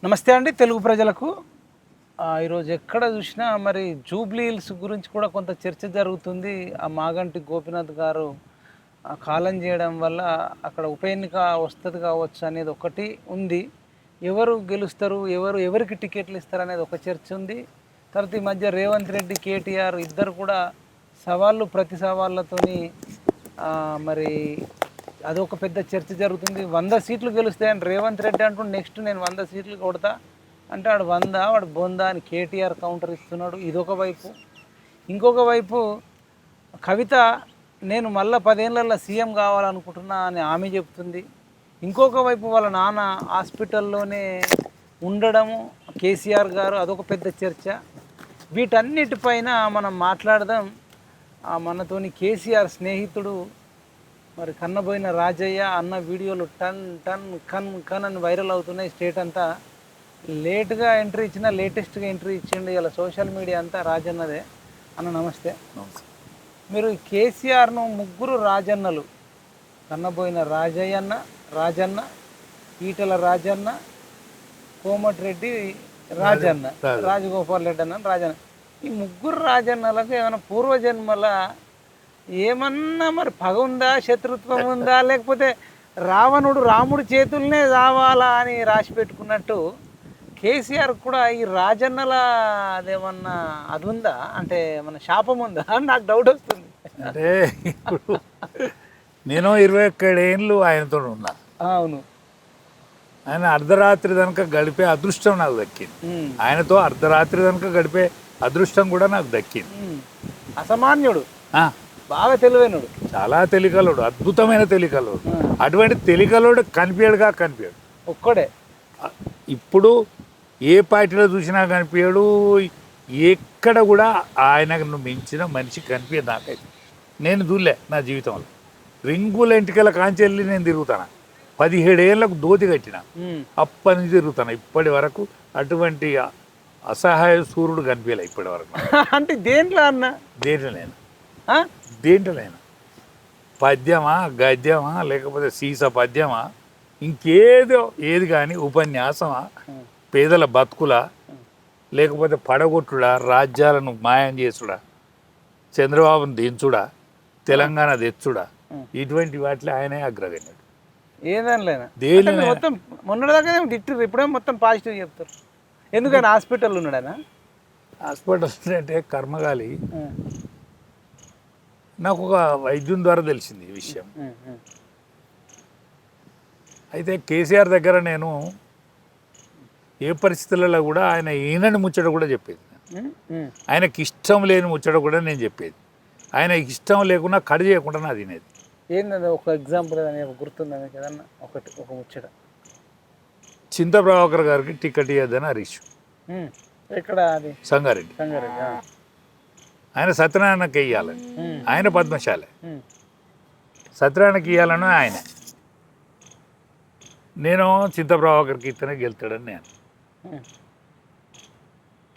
నమస్తే అండి తెలుగు ప్రజలకు. ఈరోజు ఎక్కడ చూసినా మరి జూబ్లీ హిల్స్ గురించి కూడా కొంత చర్చ జరుగుతుంది. ఆ మాగంటి గోపీనాథ్ గారు కాలం చేయడం వల్ల అక్కడ ఉప ఎన్నిక వస్తుంది కావచ్చు అనేది ఒకటి ఉంది. ఎవరు గెలుస్తారు, ఎవరికి టికెట్లు ఇస్తారు అనేది ఒక చర్చ ఉంది. తర్వాత ఈ మధ్య రేవంత్ రెడ్డి, కేటీఆర్ ఇద్దరు కూడా సవాళ్ళు ప్రతి సవాళ్ళతోని మరి అదొక పెద్ద చర్చ జరుగుతుంది. 100 సీట్లు గెలుస్తాయని రేవంత్ రెడ్డి అంటూ నెక్స్ట్ నేను 100 సీట్లు కొడతా అంటే వాడు 100 వాడు బొందా అని కేటీఆర్ కౌంటర్ ఇస్తున్నాడు. ఇదొక వైపు. ఇంకొక వైపు కవిత నేను మళ్ళీ 10 ఏళ్ళల్లో సీఎం కావాలనుకుంటున్నా అని ఆమె చెప్తుంది. ఇంకొక వైపు వాళ్ళ నాన్న హాస్పిటల్లోనే ఉండడము, కేసీఆర్ గారు, అదొక పెద్ద చర్చ. వీటన్నిటిపైన మనం మాట్లాడదాం. మనతోని కేసీఆర్ స్నేహితుడు మరి కన్నబోయిన రాజయ్య అన్న వీడియోలు టన్ టన్ కన్ కన్ అని వైరల్ అవుతున్నాయి. స్టేట్ అంతా లేట్గా ఎంట్రీ ఇచ్చిన లేటెస్ట్గా ఎంట్రీ ఇచ్చిండు. ఇలా సోషల్ మీడియా అంతా రాజన్నదే. అన్న నమస్తే. నమస్తే. మీరు కేసీఆర్ను ముగ్గురు రాజన్నలు, కన్నబోయిన రాజయ్యన్న, రాజన్న, ఈటల రాజన్న, కోమటిరెడ్డి రాజన్న, రాజగోపాల్ రెడ్డి అన్న, రాజన్న, ఈ ముగ్గురు రాజన్నలకు ఏమైనా పూర్వజన్మల ఏమన్నా మరి పగ ఉందా, శత్రుత్వం ఉందా, లేకపోతే రావణుడు రాముడి చేతుల్నే రావాలా అని రాసి పెట్టుకున్నట్టు కేసీఆర్ కూడా ఈ రాజన్నల అదేమన్నా అది ఉందా, అంటే మన శాపం ఉందా అని నాకు డౌట్ వస్తుంది. అంటే ఇప్పుడు నేను 21 ఏళ్ళు ఆయనతో ఉన్నా. అవును. ఆయన అర్ధరాత్రి కనుక గడిపే అదృష్టం నాకు దక్కింది. ఆయనతో అర్ధరాత్రి కనుక గడిపే అదృష్టం కూడా నాకు దక్కింది. అసామాన్యుడు, బాగా తెలివైనడు, చాలా తెలికలోడు, అద్భుతమైన తెలికలోడు. అటువంటి తెలికలోడు కనిపించాడు ఒక్కడే. ఇప్పుడు ఏ పార్టీలో చూసినా కనిపించాడు. ఎక్కడ కూడా ఆయనను మించిన మనిషి కనిపించదు నాకైతే. నేను చూడలే నా జీవితంలో. రింగుల ఎంటికల కాంచెల్లి నేను తిరుగుతాను. 17 ఏళ్ళకు దోతి కట్టిన, అప్పటి నుంచి తిరుగుతాను ఇప్పటి వరకు. అటువంటి అసహాయ సూర్యుడు కనిపించలే ఇప్పటి వరకు. అంటే దేంట్లో అన్న, దేంట్లోనైనా పద్యమా, గద్యమా, లేకపోతే సీస పద్యమా, ఇంకేదో ఏది కానీ, ఉపన్యాసమా, పేదల బతుకులా, లేకపోతే పడగొట్టుడా, రాజ్యాలను మాయం చేసుడా, చంద్రబాబును దించుడా, తెలంగాణ తెచ్చుడా, ఇటువంటి వాటిలో ఆయనే అగ్రగణ్యుడు. ఏదైనా దేని మొత్తం మొన్నటిదాకా తిట్టారు, ఇప్పుడే మొత్తం పాజిటివ్ చెప్తారు. ఎందుకని హాస్పిటల్ ఉన్నాడనా? హాస్పిటల్ అంటే కర్మగాలి. నాకు ఒక వైద్యం ద్వారా తెలిసింది ఈ విషయం. అయితే కేసీఆర్ దగ్గర నేను ఏ పరిస్థితులలో కూడా ఈయనని ముచ్చట కూడా చెప్పేది. ఆయనకి ఇష్టం లేని ముచ్చట కూడా నేను చెప్పేది. ఆయన ఇష్టం లేకుండా కడి చేయకుండా నా తినేది. ఏంటంటే ఒక ఎగ్జాంపుల్ గుర్తుందా మీకు ఏదన్నా ఒక ముచ్చట? చింత ప్రభాకర్ గారికి టికెట్ ఇవ్వద్దని హరీష్. ఇక్కడ అది సంగారెడ్డి. ఆయన సత్యనారాయణకి ఇవ్వాలని, ఆయన పద్మశాలే. సత్యనారాయణకి ఇవ్వాలని ఆయన. నేను చింత ప్రభాకర్కి ఇతనే గెలుతాడని నేను.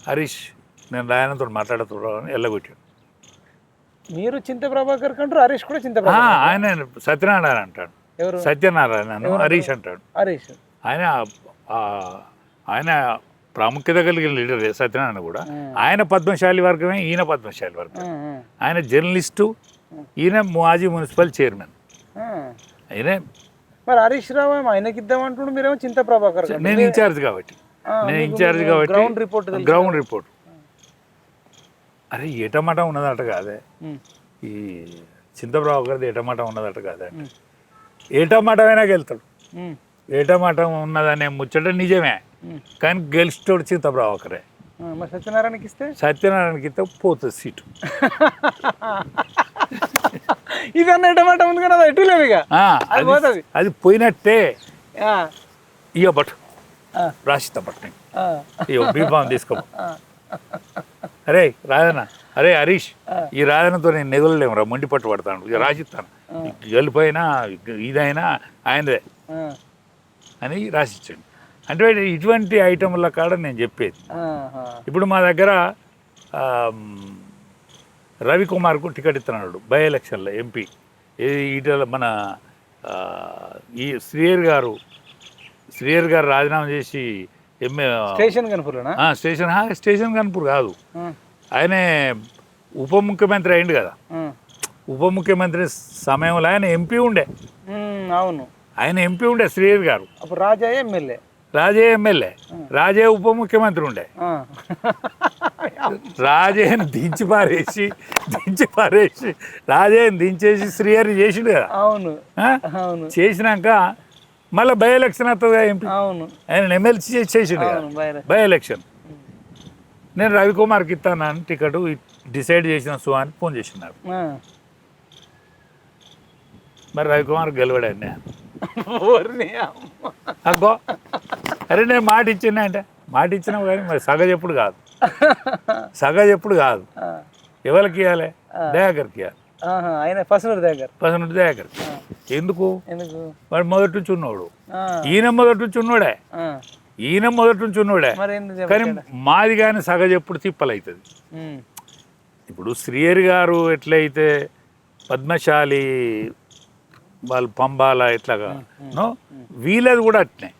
హరీష్ నేను రాయనతో మాట్లాడుతున్నాను ఎల్లగొట్టాడు. మీరు చింత ప్రభాకర్ కంటారు, హరీష్ కూడా చింత ఆయన సత్యనారాయణ అంటాడు. సత్యనారాయణ హరీష్ అంటాడు. హరీష్ ఆయన ప్రాముఖ్యత కలిగిన లీడర్ సత్యనారాయణ కూడా. ఆయన పద్మశాలి వర్గమే, ఈయన పద్మశాలి వర్గం. ఆయన జర్నలిస్టు, ఈయన మాజీ మున్సిపల్ చైర్మన్. ఆయనే మరి హరీష్ రావు ఆయనకి ఇద్దామంటుడు, మీరేమో చింత ప్రభాకర్. నేను ఇన్ఛార్జ్ కాబట్టి గ్రౌండ్ రిపోర్ట్. అరే ఏటమాట ఉన్నదట కాదే, ఈ చింత ప్రభాకర్ది ఏటమాట ఉన్నదట కాదే. ఏటమాటమైనా గెలుతాడు. ఏటమాటం ఉన్నదనే ముచ్చట నిజమే, కానీ గెలిచేటోడు చింత ప్రభాకరే. సత్యనారాయణకి ఇస్తే పోతుంది సీటు. ఇదన్న ఎటమాట ఉంది కదా, ఎటులేవు ఇక అది పోయినట్టే. ఇక బట్ రాసిస్తా పట్టు, ఇక బీఫామ్ తీసుకో. అరే రాజన్న, అరే హరీష్, ఈ రాజన్నతో నేను నెగలేమురా, మొండి పట్టు పడతాను, ఇక రాసిస్తాను. వెళ్ళిపోయినా ఇదైనా ఆయనదే అని రాసిచ్చండి. అంటే ఇటువంటి ఐటమ్ల కాడ నేను చెప్పేది. ఇప్పుడు మా దగ్గర రవికుమార్కు టికెట్ ఇస్తున్నాడు బై ఎలక్షన్లో ఎంపీ. ఈటల మన ఈ శ్రీయర్ గారు రాజీనామా చేసి స్టేషన్ కనుపులోనా? స్టేషన్ కనుపూర్ కాదు, ఆయనే ఉప ముఖ్యమంత్రి అయిండు కదా. ఉప ముఖ్యమంత్రి సమయంలో ఆయన ఎంపీ ఉండే. అవును, ఆయన ఎంపీ ఉండే శ్రీహరి గారు. అప్పుడు రాజా ఎమ్మెల్యే. రాజే ఎమ్మెల్యే, రాజే ఉప ముఖ్యమంత్రి ఉండే. రాజేని దించి పారేసి రాజేని దించేసి శ్రీహరి చేసిండు కదా. అవును అవును, చేసినాక మళ్ళీ బై ఎలక్షన్ వస్తుంది ఎంపీ. అవును, ఆయన ఎమ్మెల్సీ చేసిండు కదా బై ఎలక్షన్. నేను రవికుమార్కి ఇస్తానని టికెట్ డిసైడ్ చేసిన అని ఫోన్ చేసినారు. మరి రవికుమార్ గెలవడండి. అగ్గో, అరే నేను మాట ఇచ్చిన అంటే మాట ఇచ్చినా కానీ మరి సగజెప్పుడు కాదు, ఎవరికి ఇవ్వాలి? దయాకర్కి ఇవ్వాలి. ఆయన పసనూరు దయాకర్. ఎందుకు? వాడు మొదటి నుంచి ఉన్నోడు, ఈయన మొదటి నుంచి ఉన్నోడే. కానీ మాది కానీ సగజెప్పుడు తిప్పలవుతుంది. ఇప్పుడు శ్రీహరి గారు ఎట్లయితే పద్మశాలి వాళ్ళు పంబాల ఎట్లాగా వీళ్ళది కూడా అట్నే.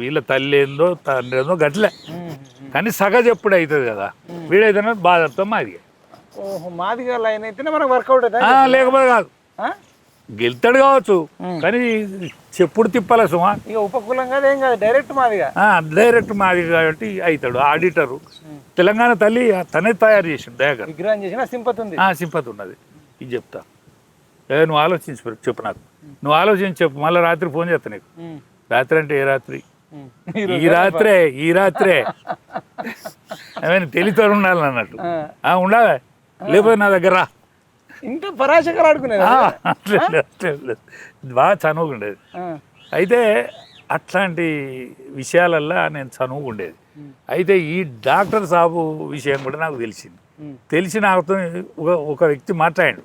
వీళ్ళ తల్లి ఏందో తండ్రి ఏందో గట్లే, కానీ సగజ ఎప్పుడు అవుతుంది కదా. వీడైతే బాధతో మాదిగా. మాదిగా లైన్ అయితేనే మనకు వర్కౌట్ అవుతుంది, లేకపోతే కాదు. గెలుతాడు కావచ్చు కానీ చెప్పుడు తిప్పాల సుమా. ఇక ఉపకులం కాదు, ఏం కాదు, డైరెక్ట్ మాదిగా కాబట్టి అవుతాడు. ఆడిటరు తెలంగాణ తల్లి తనే తయారు చేసిండు దయాకర్. విగ్రహం చేసిన సింపతి ఉన్నది. ఇది చెప్తా, నువ్వు ఆలోచించి చెప్పు, నాకు నువ్వు ఆలోచించి చెప్పు. మళ్ళీ రాత్రి ఫోన్ చేస్తా నీకు. రాత్రి అంటే ఏ రాత్రి? ఈ రాత్రే ఏమైనా తెలితో ఉండాలి అన్నట్టు ఉండాలి, లేకపోతే నా దగ్గర రా. ఇంత పరాశకర ఆడుకునేది బాగా చనువుకుండేది. అయితే అట్లాంటి విషయాలల్లో నేను చనువుకుండేది. అయితే ఈ డాక్టర్ సాబు విషయం కూడా నాకు తెలిసి నాతో ఒక వ్యక్తి మాట్లాడాడు,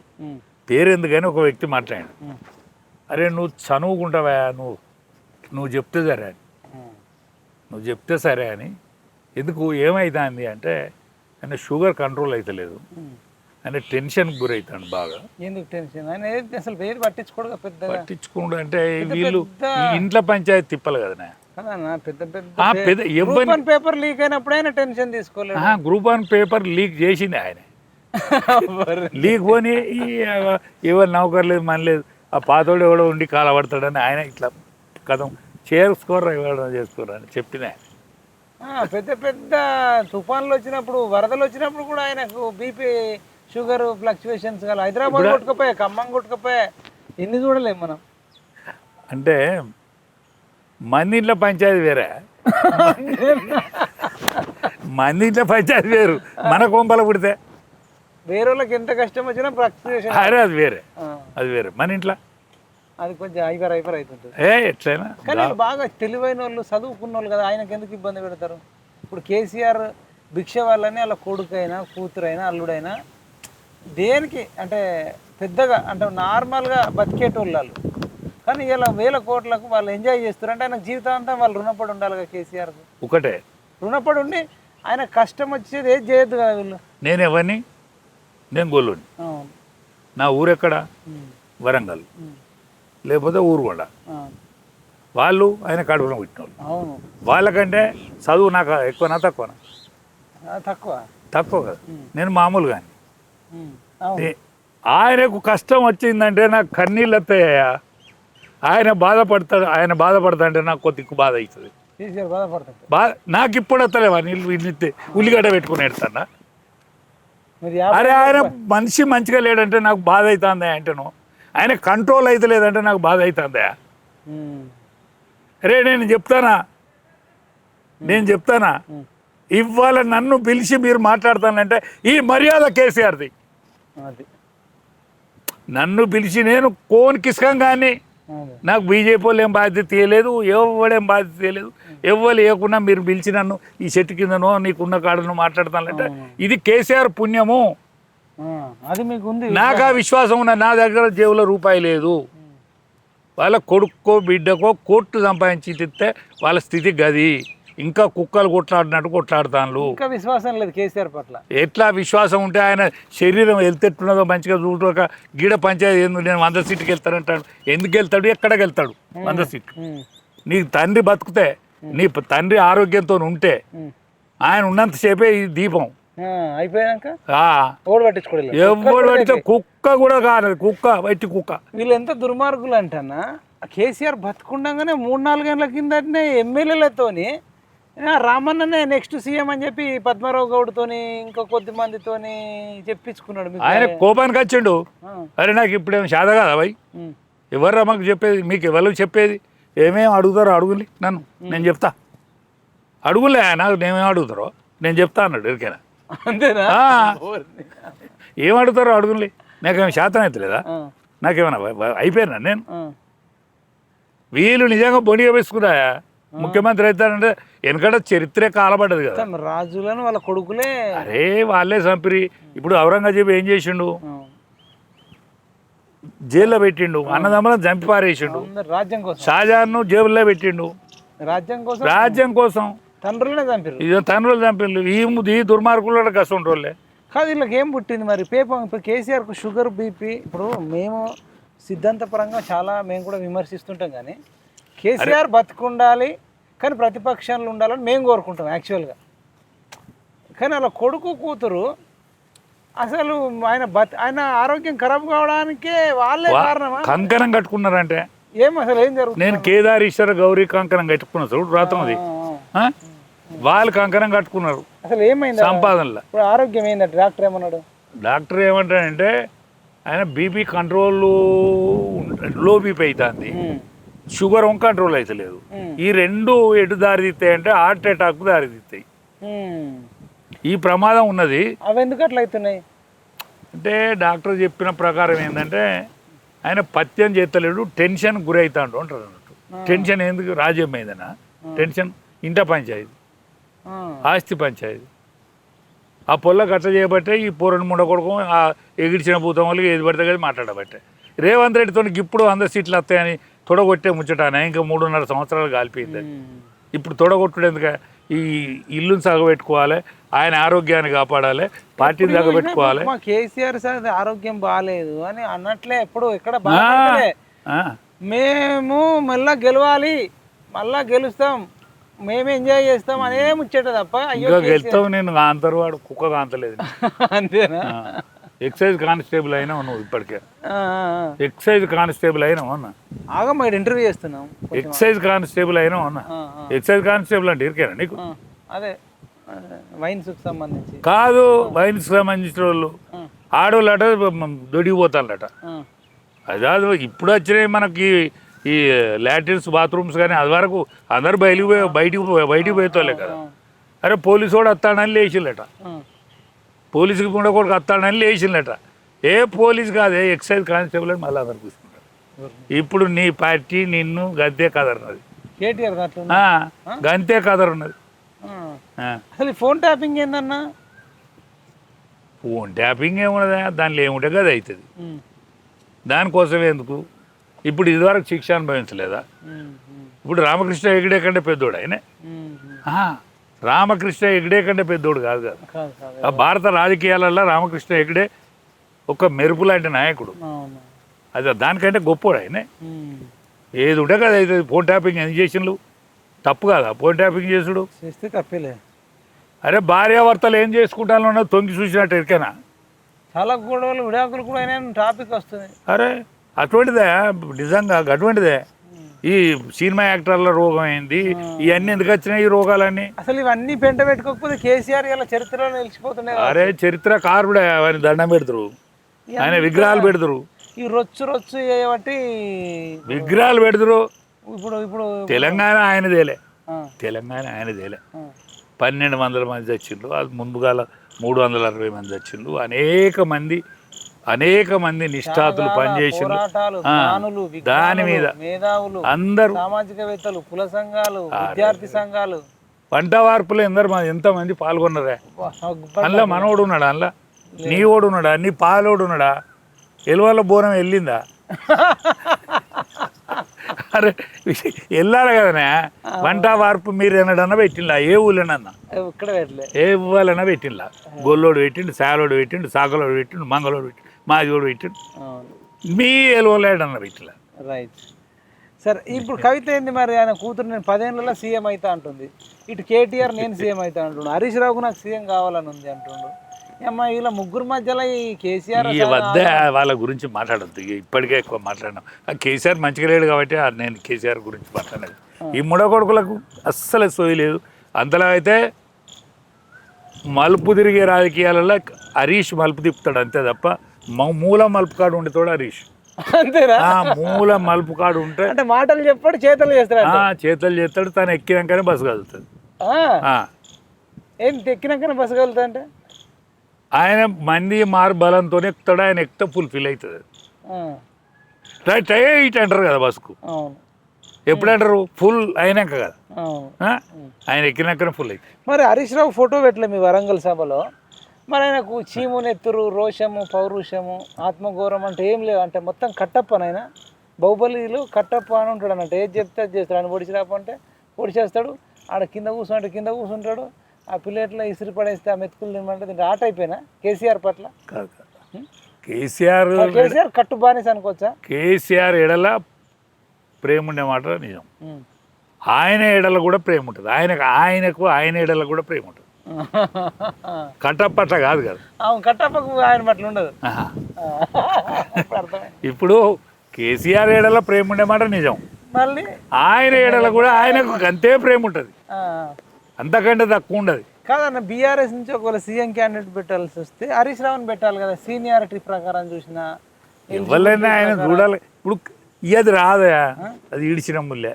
పేరెందుకని ఒక వ్యక్తి మాట్లాడాడు. అరే నువ్వు చనువుకుంటావా, నువ్వు చెప్తే సరే అని. ఎందుకు ఏమైతుంది అంటే ఆయన షుగర్ కంట్రోల్ అవుతలేదు, ఆయన టెన్షన్కి గురవుతాడు బాగా. ఎందుకు టెన్షన్? ఆయన అసలు పేరు పట్టించుకోండు అంటే వీళ్ళు ఇంట్లో పంచాయతీ తిప్పలు కదా. పేపర్ లీక్ అయినప్పుడు ఆయన టెన్షన్ తీసుకోలేదు. గ్రూప్ 1 పేపర్ లీక్ చేసింది ఆయన. లీక్ పోని ఎవరు నౌకర్లేదు మనలేదు, ఆ పాతోడు ఎవడో ఉండి కాలపడతాడని ఆయన ఇట్లా కథం చేసుకోరా ఇవ్వడం చేసుకోరని చెప్పిన. పెద్ద పెద్ద తుఫాన్లు వచ్చినప్పుడు, వరదలు వచ్చినప్పుడు కూడా ఆయనకు బీపీ షుగర్ ఫ్లక్చువేషన్స్ గల హైదరాబాద్ కొట్టుకుపోయా, ఖమ్మం కొట్టుకుపోయా, ఎన్ని చూడలేము మనం. అంటే మంది ఇంట్లో పంచాయతీ వేరే, వేరు. మన కొంపల పుడితే వేరే వాళ్ళకి ఎంత కష్టం వచ్చినా ఫ్లక్చువేషన్ అది వేరే. మన ఇంట్లో అది కొంచెం హైపర్ అవుతుంటుంది. ఎట్లయినా కానీ బాగా తెలివైన వాళ్ళు, చదువుకున్న వాళ్ళు కదా, ఆయనకు ఎందుకు ఇబ్బంది పెడతారు? ఇప్పుడు కేసీఆర్ భిక్ష వాళ్ళని వాళ్ళ కొడుకైనా కూతురైనా అల్లుడైనా దేనికి అంటే పెద్దగా అంటే నార్మల్గా బతికేటోళ్ళు వాళ్ళు. కానీ ఇలా 1000 కోట్లకు వాళ్ళు ఎంజాయ్ చేస్తారు అంటే ఆయనకు జీవితాంతం వాళ్ళు రుణపడి ఉండాలి కదా. కేసీఆర్కు ఒకటే రుణపడి ఉండి ఆయన కష్టం వచ్చేది ఏది చేయొద్దు కదా వీళ్ళు. నేను ఎవరిని? నేను గొల్లుని. నా ఊరెక్కడ? వరంగల్, లేకపోతే ఊరుగొండ. వాళ్ళు ఆయన కడుపులో పుట్టిన వాళ్ళు. వాళ్ళకంటే చదువు నాకు ఎక్కువనా తక్కువనా? తక్కువ కదా. నేను మామూలుగా ఆయనకు కష్టం వచ్చిందంటే నాకు కన్నీళ్ళు వస్తాయా. ఆయన బాధపడతా అంటే నాకు కొద్దిగా బాధ అవుతుంది. నాకు ఇప్పుడు వస్తలేవా నీళ్ళు ఉల్లిగడ్డ పెట్టుకుని ఎడతానా? అరే ఆయన మనిషి మంచిగా లేడంటే నాకు బాధ అవుతుందా అంటేను, ఆయన కంట్రోల్ అయితే లేదంటే నాకు బాధ అవుతుందా? అరే నేను చెప్తానా ఇవాళ నన్ను పిలిచి మీరు మాట్లాడతానంటే ఈ మర్యాద కేసీఆర్ది. నన్ను పిలిచి నేను కోన్ కిస్కం కానీ నాకు బీజేపీ వాళ్ళు ఏం బాధ్యత తీయలేదు, ఎవడేం బాధ్యత తీయలేదు. ఎవరు లేకుండా మీరు పిలిచి నన్ను ఈ చెట్టు కిందనో నీకున్న కాడను మాట్లాడతానంటే ఇది కేసీఆర్ పుణ్యము. అది మీకు ఉంది. నాకు ఆ విశ్వాసం ఉన్న, నా దగ్గర జేబులో రూపాయి లేదు. వాళ్ళ కొడుక్కో బిడ్డకో కోర్టు సంపాదించి తిస్తే వాళ్ళ స్థితి గది. ఇంకా కుక్కలు కొట్లాడినట్టు కొట్లాడుతాను. ఇంకా విశ్వాసం లేదు కేసీఆర్ పట్ల. ఎట్లా విశ్వాసం ఉంటే ఆయన శరీరం వెళ్తెట్టున్నదో మంచిగా చూడక గీడ పంచాయతీ నేను 100 సీట్కి వెళ్తానంటాడు. ఎందుకు వెళ్తాడు? ఎక్కడికి వెళ్తాడు? 100 సీట్లు. నీకు తండ్రి బతుకుతే నీ తండ్రి ఆరోగ్యంతో ఉంటే ఆయన ఉన్నంతసేపే ఈ దీపం. అయిపోయాక ఆ, ఓడి పట్టించుకోలేదు. ఎవడు పడితే కుక్క కూడా కాదు, కుక్క బయట కుక్క. వీళ్ళు ఎంత దుర్మార్గులు అంటన్నా, కేసీఆర్ బతుకుండగానే 3-4 ఏళ్ళ కిందటనే ఎమ్మెల్యేలతోని రామన్ననే నెక్స్ట్ సీఎం అని చెప్పి పద్మారావు గౌడ్తోని ఇంకా కొద్ది మందితోని చెప్పించుకున్నాడు. ఆయన కోపానికి వచ్చిండు. అరే నాకు ఇప్పుడేమో శాత కదా భయ్, ఎవర్రా మాకు చెప్పేది, మీకు ఎవరు చెప్పేది, ఏమేమి అడుగుతారో అడుగులి నన్ను, నేను చెప్తా. అడుగులే నాకు నేమేం అడుగుతారో నేను చెప్తా అన్నాడు ఎరికైనా. అంతేనా? ఏం అడుగుతారో అడుగులి, నాకేమో శాతం అవుతలేదా, నాకేమైనా అయిపోయినా నేను. వీళ్ళు నిజంగా బొండిగా వేసుకున్నా ముఖ్యమంత్రి అవుతారంటే వెనకడ చరిత్రే కాలబడ్డది కదా. రాజులను వాళ్ళ కొడుకులే అరే వాళ్ళే చంపిరి. ఇప్పుడు ఔరంగజేబు ఏం చేసిండు, జైల్లో పెట్టిండు, అన్నదమ్ములను చంపి పారేసిండు. రాజ్యం కోసం షాజహాన్ను జైల్లో పెట్టిండు, రాజ్యం కోసం తండ్రులనే చంపారు. ఇది తండ్రులు చంపిండు. ఈ దుర్మార్గులు కష్టం రోజులే కాదు. వీళ్ళకి ఏం పుట్టింది మరి పేపర్. ఇప్పుడు కేసీఆర్కు షుగర్ బీపీ. ఇప్పుడు మేము సిద్ధాంతపరంగా చాలా మేము కూడా విమర్శిస్తుంటాం, కానీ కేసీఆర్ బతుకుండాలి కానీ ప్రతిపక్షాలు ఉండాలని మేము కోరుకుంటాం యాక్చువల్గా. కానీ అలా కొడుకు కూతురు అసలు ఆయన ఆరోగ్యం ఖరాబ్ కావడానికే వాళ్ళే కారణమా? కంకణం కట్టుకున్నారంటే ఏం అసలు ఏం జరుగుతుంది? నేను కేదారీశ్వర గౌరీ కంకణం కట్టుకున్నా చూడు, రాతం అది. వాళ్ళు కంకణం కట్టుకున్నారు. అసలు ఏమైంది సంపాదనలో? ఇప్పుడు ఆరోగ్యం ఏంటంటే డాక్టర్ ఏమన్నాడు? డాక్టర్ ఏమంటాడంటే ఆయన బీపీ కంట్రోల్, లో బీపీ అవుతుంది, షుగర్ కంట్రోల్ అవుతలేదు. ఈ రెండు ఎటు దారితీస్తాయి అంటే హార్ట్ అటాక్ దారితీస్తాయి. ఈ ప్రమాదం ఉన్నది. అవి ఎందుకు అట్లా అవుతున్నాయి అంటే డాక్టర్ చెప్పిన ప్రకారం ఏంటంటే ఆయన పత్యం చేస్తలేడు, టెన్షన్ గురవుతాడు అంటారు అన్నట్టు. టెన్షన్ ఎందుకు? రాజ్యం ఏదైనా టెన్షన్, ఇంట పంచాయతీ, ఆస్తి పంచాయతీ, ఆ పొల్ల గట్ల చేయబట్టే ఈ పూరని ముండకొడుకు ఎగిడిచిన భూతం వాళ్ళకి ఏది పడితే కదా మాట్లాడబట్టే. రేవంత్ రెడ్డితో ఇప్పుడు 100 సీట్లు వస్తాయని తొడగొట్టే ముచ్చటానే ఇంకా 3.5 సంవత్సరాలు కాలిపోయింది. ఇప్పుడు తొడగొట్టుడు ఎందుక? ఈ ఇల్లుని సాగబెట్టుకోవాలి, ఆయన ఆరోగ్యాన్ని కాపాడాలి, పార్టీని సాగబెట్టుకోవాలి. కేసీఆర్ సార్ ఆరోగ్యం బాగాలేదు అని అన్నట్లే ఎప్పుడు ఎక్కడ బాగా మేము మళ్ళా గెలవాలి, మళ్ళా గెలుస్తాం, మేము ఎంజాయ్ చేస్తాం అనే ముచ్చట తప్ప ఇంకా గెలుస్తావు. నేను కాంతరు వాడు కుక్క కాంతలేదు. అంతేనా? ఎక్సైజ్ కానిస్టేబుల్ అయినా నువ్వు ఇప్పటికే ఎక్సైజ్ కానిస్టేబుల్ అయినా అన్నా. ఆగమ్మా ఇంటర్వ్యూ చేస్తున్నాం. ఎక్సైజ్ కానిస్టేబుల్ అయినా అన్నా. ఎక్సైజ్ కానిస్టేబుల్ అంటే ఇరికేనా నీకు? అదే వైన్స్ సంబంధించి కాదు, వైన్స్ సంబంధించిన వాళ్ళు ఆడవాళ్ళు అట దొడిగిపోతారట. అదే ఇప్పుడు వచ్చినాయి మనకి ఈ లాట్రిన్స్, బాత్రూమ్స్, కానీ అది వరకు అందరు బయటికి పోయేతోలే కదా. అరే పోలీసు వాడు వస్తాడని లేచిందట, పోలీసుకి కూడా కొడుకు వస్తాడని లేచిందట. ఏ పోలీసు కాదే, ఎక్సైజ్ కానిస్టేబుల్ అని మళ్ళీ అందరు కూర్చుంటారు. ఇప్పుడు నీ పార్టీ నిన్ను గంతే కదరున్నది, గంతే కదరున్నది. అసలు ఫోన్ ట్యాపింగ్ ఏందన్నా? ఫోన్ ట్యాపింగ్ ఏమున్నదా, దానిలో ఏముంటే కదా అవుతుంది. దానికోసమే ఎందుకు? ఇప్పుడు ఇదివరకు శిక్ష అనుభవించలేదా? ఇప్పుడు రామకృష్ణ హెగ్డే కంటే పెద్దోడు ఆయన. రామకృష్ణ హెగ్డే కంటే పెద్దోడు కాదు కదా. భారత రాజకీయాలలో రామకృష్ణ హెగ్డే ఒక మెరుపు లాంటి నాయకుడు. అది దానికంటే గొప్పోడు ఆయన. ఏది ఉంటే కదా అవుతుంది. ఫోన్ ట్యాపింగ్ ఎందుకు చేసిండు? తప్పు కదా ఫోన్ ట్యాపింగ్ చేసుడు? చేస్తే తప్పేలే. అరే భార్యాభర్తలు ఏం చేసుకుంటాను తొంగి చూసినట్టు ఎరికేనా? చాలా గొడవలు, విడాకులు కూడా అయినా టాపిక్ వస్తుంది. అరే అటువంటిదే, నిజంగా అటువంటిదే. ఈ సినిమా యాక్టర్ల రోగం అయింది, ఇవన్నీ ఎందుకు వచ్చినాయి ఈ రోగాలన్నీ? అసలు ఇవన్నీ పెంట పెట్టుకోకపోతే కేసీఆర్ ఇలా చరిత్రలో నిలిచిపోతున్నాయి. అరే చరిత్ర కారుడే, ఆయన దండం పెడతారు, ఆయన విగ్రహాలు పెడతారు. ఈ రొచ్చు చేయబట్టి విగ్రహాలు పెడతారు. ఇప్పుడు తెలంగాణ ఆయనదేలే, తెలంగాణ ఆయనదేలే. 1200 మంది చచ్చిండ్రు, అది ముందుగా 360 మంది చచ్చిండ్రు. అనేక మంది నిష్ఠాతులు పనిచేసిండ్రు. దాని మీద మేధావులు, అందరూ, సామాజికవేత్తలు, కుల సంఘాలు, విద్యార్థి సంఘాలు, పంట వార్పులు ఎంతమంది పాల్గొన్నారా? అందులో మనోడు ఉన్నాడా? అందులో నీ ఓడు ఉన్నాడా? నీ పాలోడు ఉన్నాడా? ఎలువల బోనం వెళ్ళిందా? అరే వెళ్ళాలి కదనే. వంట వార్పు మీరు ఎన్నడన్నా పెట్టిండా? ఏ ఊళ్ళోనన్నా, ఏ ఊళ్ళైనా పెట్టిండా? గొల్లోడు పెట్టిండు, శాలోడు పెట్టిండు, సాకలోడు పెట్టిండు, మంగళోడు పెట్టిండు, మాదిగోడు పెట్టిండు. మీ ఎలువలో ఏడన్నా పెట్టిలా? రైట్. సరే ఇప్పుడు కవిత ఏంది మరి, ఆయన కూతురు నేను 10 ఏళ్ళలో సీఎం అవుతా అంటుంది, ఇటు కేటీఆర్ నేను సీఎం అవుతా అంటుండు, హరీష్ రావుకు నాకు సీఎం కావాలని ఉంది అంటుండు. అమ్మ వీళ్ళ ముగ్గురు మధ్యలో ఈ కేసీఆర్ ఈ వద్ద వాళ్ళ గురించి మాట్లాడద్దు, ఇప్పటికే ఎక్కువ మాట్లాడినాం. కేసీఆర్ మంచిగా లేడు కాబట్టి నేను కేసీఆర్ గురించి మాట్లాడలేదు. ఈ మూడో కొడుకులకు అస్సలు సోయి లేదు. అంతలో అయితే మలుపు తిరిగే రాజకీయాలలో హరీష్ మలుపు తిప్పుతాడు అంతే తప్ప మూల మలుపు కాడు ఉండేతోడు హరీష్. అంతేనా? మూల మలుపు కాడు ఉంటే అంటే మాటలు చెప్పాడు, చేతలు చేస్తాడు. చేతలు చేస్తాడు, తను ఎక్కినాకనే బస్సు కదులుతుంది. ఏం ఎక్కినాకనే బస్సు కదులుతా అంటే ఆయన మంది మారు బలంతోనే ఎక్కుతాడు. ఆయన ఎక్కితే ఫుల్ ఫీల్ అవుతుంది. రైట్ ఇట్ అంటారు కదా బస్సుకు. ఎప్పుడు అంటారు? ఫుల్ అయినాక కదా. ఆయన ఎక్కినాకనే ఫుల్ అవుతుంది. మరి హరీష్ రావు ఫోటో పెట్టలే మీ వరంగల్ సభలో. మరి ఆయనకు చీము నెత్తురు, రోషము, పౌరుషము, ఆత్మగౌరవం అంటే ఏం లేవు. అంటే మొత్తం కట్టప్పనైనా బాహుబలిలో కట్టప్ప అని ఉంటాడు అన్నట్టు. ఏది చెప్తే అది చేస్తాడు. ఆయన పొడిచి రాపంటే పొడిచేస్తాడు, ఆడ కింద కూర్చుంటే కింద కూర్చుంటాడు. ఆ ప్లేట్లో ఇసిరి పడేస్తే ఆ మెతుకులు తినమంటే దీంట్లో ఆట అయిపోయినా కేసీఆర్ పట్ల. కేసీఆర్ కట్టు బానిస అనుకోవచ్చా? కేసీఆర్ ఎడల ప్రేమ ఉండే మాట నిజం. ఆయన ఎడల కూడా ప్రేమ ఉంటుంది. ఆయనకు ఆయన ఎడల కూడా ప్రేమ ఉంటుంది. కట్టప్పట్ల కాదు కదా. కట్టప్పకు ఆయన పట్ల ఉండదు. ఇప్పుడు కేసీఆర్ ఏడల ప్రేమ ఉండే మాట నిజం. మళ్ళీ ఆయన ఏడల కూడా ఆయనకు అంతే ప్రేమ ఉంటుంది, అంతకంటే తక్కువ ఉండదు. కాదన్న బీఆర్ఎస్ నుంచి ఒకవేళ సీఎం క్యాండిడేట్ పెట్టాల్సి వస్తే హరీష్ రావుని పెట్టాలి కదా. సీనియారిటీ ప్రకారం చూసిన ఎవరైనా ఆయన చూడాలి. ఇప్పుడు ఇది రాదయా, అది ఈడిచిన ముల్లే,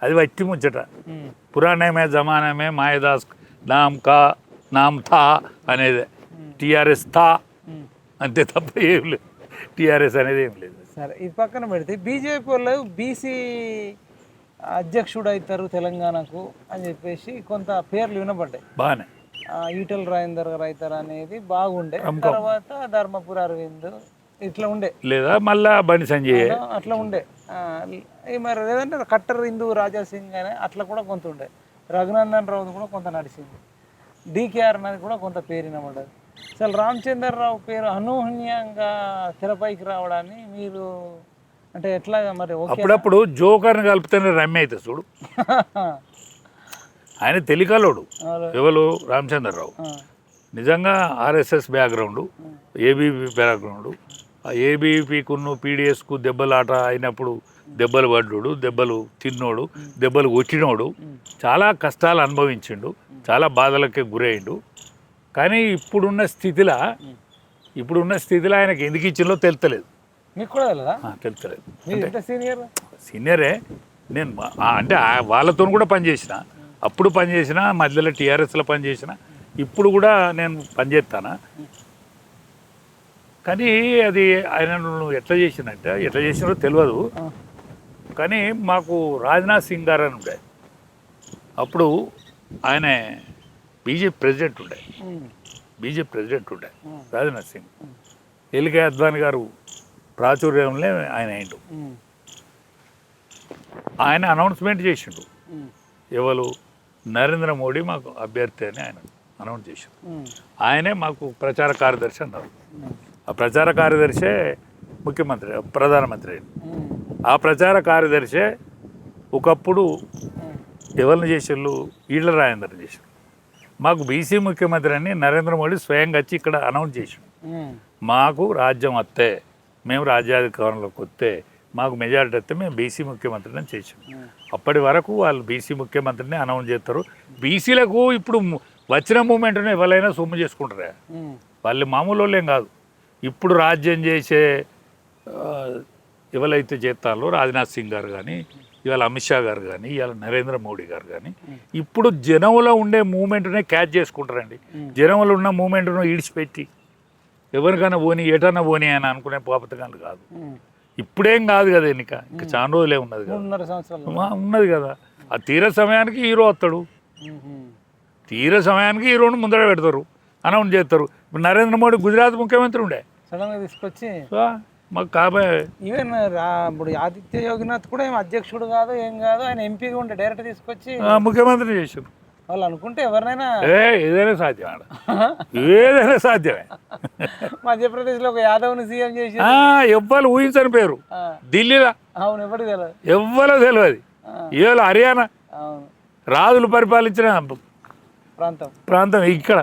అది వట్టి ముచ్చట. పురాణమే జమానమే మాయదాస్ నామ్ థా అనేది టీఆర్ఎస్ థా అంతే తప్ప ఏం లేదు. టీఆర్ఎస్ అనేది ఏం లేదు. సరే ఇది పక్కన పెడితే బీజేపీ వాళ్ళు బీసీ అధ్యక్షుడు అవుతారు తెలంగాణకు అని చెప్పేసి కొంత పేర్లు వినబడ్డాయి. బాగానే ఈటల రాజేందర్ గారు అవుతారు అనేది బాగుండే. తర్వాత ధర్మపురి అరవింద్ ఇట్లా ఉండే, లేదా మళ్ళా బండి సంజయ్ అట్లా ఉండే. మరి లేదంటే కట్టర్ హిందూ రాజా సింగ్ అని అట్లా కూడా కొంత ఉండే. రఘునందన్ రావు కూడా కొంత నడిచింది. డీకేఆర్ అనేది కూడా కొంత పేరు వినబడ్డది. అసలు రామచంద్రరావు పేరు అనూహ్యంగా తెరపైకి రావడాన్ని మీరు అంటే ఎట్లా మరి? అప్పుడప్పుడు జోకర్ని కలిపితేనే రమ్య అయితే చూడు. ఆయన తెలికలోడు ఎవరు? రామచంద్రరావు నిజంగా ఆర్ఎస్ఎస్ బ్యాక్గ్రౌండు, ఏబీపీ బ్యాక్గ్రౌండు. ఆ ఏబీపీకును పీడిఎస్కు దెబ్బలాట అయినప్పుడు దెబ్బలు పడ్డాడు, దెబ్బలు తిన్నోడు, దెబ్బలు కొట్టినోడు, చాలా కష్టాలు అనుభవించిండు, చాలా బాధలకే గురయ్యిండు. కానీ ఇప్పుడున్న స్థితిలో ఆయనకి ఎందుకు ఇచ్చిందో తెలుస్తలేదు. మీకు కూడా తెలుస్తలేదు. సీనియరే. నేను అంటే వాళ్ళతో కూడా పనిచేసిన, అప్పుడు పనిచేసిన, మధ్యలో టీఆర్ఎస్లో పనిచేసిన, ఇప్పుడు కూడా నేను పనిచేస్తానా. కానీ అది ఆయన ఎట్లా చేసినారో తెలియదు. కానీ మాకు రాజ్నాథ్ సింగ్ గారు అని ఉండే, అప్పుడు ఆయన బీజేపీ ప్రెసిడెంట్ ఉండే రాజ్నాథ్ సింగ్. ఎల్కే అద్వానీ గారు ప్రాచుర్యంలో ఆయన అయిండు. ఆయన అనౌన్స్మెంట్ చేసిండు, ఎవరు? నరేంద్ర మోడీ మాకు అభ్యర్థి అని ఆయన అనౌన్స్ చేసిండు. ఆయనే మాకు ప్రచార కార్యదర్శి అన్నారు. ఆ ప్రచార కార్యదర్శే ముఖ్యమంత్రి, ప్రధానమంత్రి అయింది. ఆ ప్రచార కార్యదర్శే ఒకప్పుడు ఎవరిని చేసేళ్ళు? ఈటల రాజేందర్ చేశారు. మాకు బీసీ ముఖ్యమంత్రి అని నరేంద్ర మోడీ స్వయంగా వచ్చి ఇక్కడ అనౌన్స్ చేసాడు. మాకు రాజ్యం వస్తే, మేము రాజ్యాధికారంలోకి వస్తే, మాకు మెజారిటీ వస్తే మేము బీసీ ముఖ్యమంత్రిని అని చేసాం. అప్పటి వరకు వాళ్ళు బీసీ ముఖ్యమంత్రిని అనౌన్స్ చేస్తారు. బీసీలకు ఇప్పుడు వచ్చిన మూమెంట్ను ఎవరైనా సొమ్ము చేసుకుంటారా? వాళ్ళు మామూలు వాళ్ళేం కాదు. ఇప్పుడు రాజ్యం చేసే ఎవరైతే చేస్తారో రాజ్నాథ్ సింగ్ గారు కానీ, ఇవాళ అమిత్ షా గారు కానీ, ఇవాళ నరేంద్ర మోడీ గారు కానీ, ఇప్పుడు జనంలో ఉండే మూమెంట్నే క్యాచ్ చేసుకుంటారండి. జనంలో ఉన్న మూమెంట్ను ఈడ్చిపెట్టి ఎవరికైనా పోనీ, ఎటన్నా పోనీ అని అనుకునే పాపతకాలు కాదు. ఇప్పుడేం కాదు కదా ఎన్నిక, ఇంకా చాలా రోజులే ఉన్నది కదా, ఉన్నది కదా. ఆ తీర సమయానికి హీరో వస్తాడు, తీర సమయానికి హీరోను ముందర పెడతారు, అనౌన్స్ చేస్తారు. ఇప్పుడు నరేంద్ర మోడీ గుజరాత్ ముఖ్యమంత్రి ఉండే, సడన్గా తీసుకొచ్చి మాకు కాబోయే. ఈవెన్ ఇప్పుడు ఆదిత్య యోగినాథ్ కూడా ఏం అధ్యక్షుడు కాదు, ఏం కాదు, ఆయన ఎంపీగా ఉండే, డైరెక్ట్ తీసుకొచ్చి ముఖ్యమంత్రి చేశారు. వాళ్ళు అనుకుంటే ఎవరినైనా ఏదైనా సాధ్యం ఆడ ఏదైనా సాధ్యమే. మధ్యప్రదేశ్లో ఒక యాదవ్ని సీఎం చేసి ఎవ్వరు ఊహించని పేరు ఢిల్లీలో. అవును, ఎవరికి తెలియదు. ఎవ్వరో తెలియదు. ఇవాళ హర్యానా అవును, రాజులు పరిపాలించిన ప్రాంతం ఇక్కడ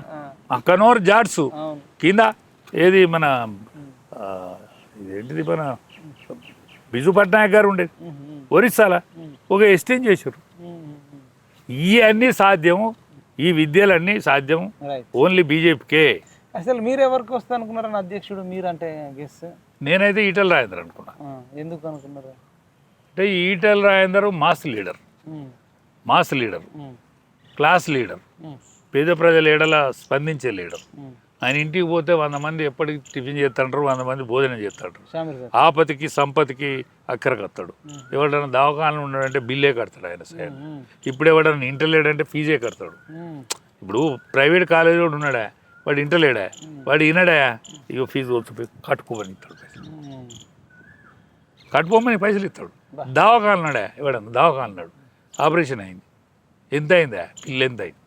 కనోర్ జాట్స్ అవును. కింద ఏది మన ఇదేంటిది మన బిజు పట్నాయక్ గారు ఉండేది ఒరిస్సాలో ఒక ఎక్స్చేంజ్ చేశారు. ఇవన్నీ సాధ్యము, ఈ విద్యలన్నీ సాధ్యము ఓన్లీ బీజేపీకే. అసలు మీరు ఎవరికి వస్తా అనుకున్నారని అధ్యక్షుడు మీరు అంటే గెస్? నేనైతే ఈటల రాజేందర్ అనుకున్నా. ఎందుకు అనుకున్నారు? అంటే Etela Rajender mass leader, class leader, పేద ప్రజల ఏడల స్పందించే లీడర్. ఆయన ఇంటికి పోతే 100 మంది ఎప్పటికి టిఫిన్ చేస్తుంటారు, 100 మంది భోజనం చేస్తుంటారు. ఆపతికి సంపతికి అక్కరకత్తాడు. ఎవడన్నా దవాఖానలు ఉన్నాడంటే బిల్లే కడతాడు ఆయన సైడ్. ఇప్పుడు ఎవడన్నా ఇంటలేడంటే ఫీజే కడతాడు. ఇప్పుడు ప్రైవేట్ కాలేజీలో ఉన్నాడా, వాడు ఇంటలేడా, వాడు వినడా, ఇగో ఫీజు వచ్చి కట్టుకోమని ఇస్తాడు, కట్టుకోమని పైసలు ఇస్తాడు. దవాఖాన ఉన్నాడా, ఎవడన్నా దవాఖాన ఉన్నాడు, ఆపరేషన్ అయింది, ఎంత అయిందా, బిల్లు ఎంత అయింది,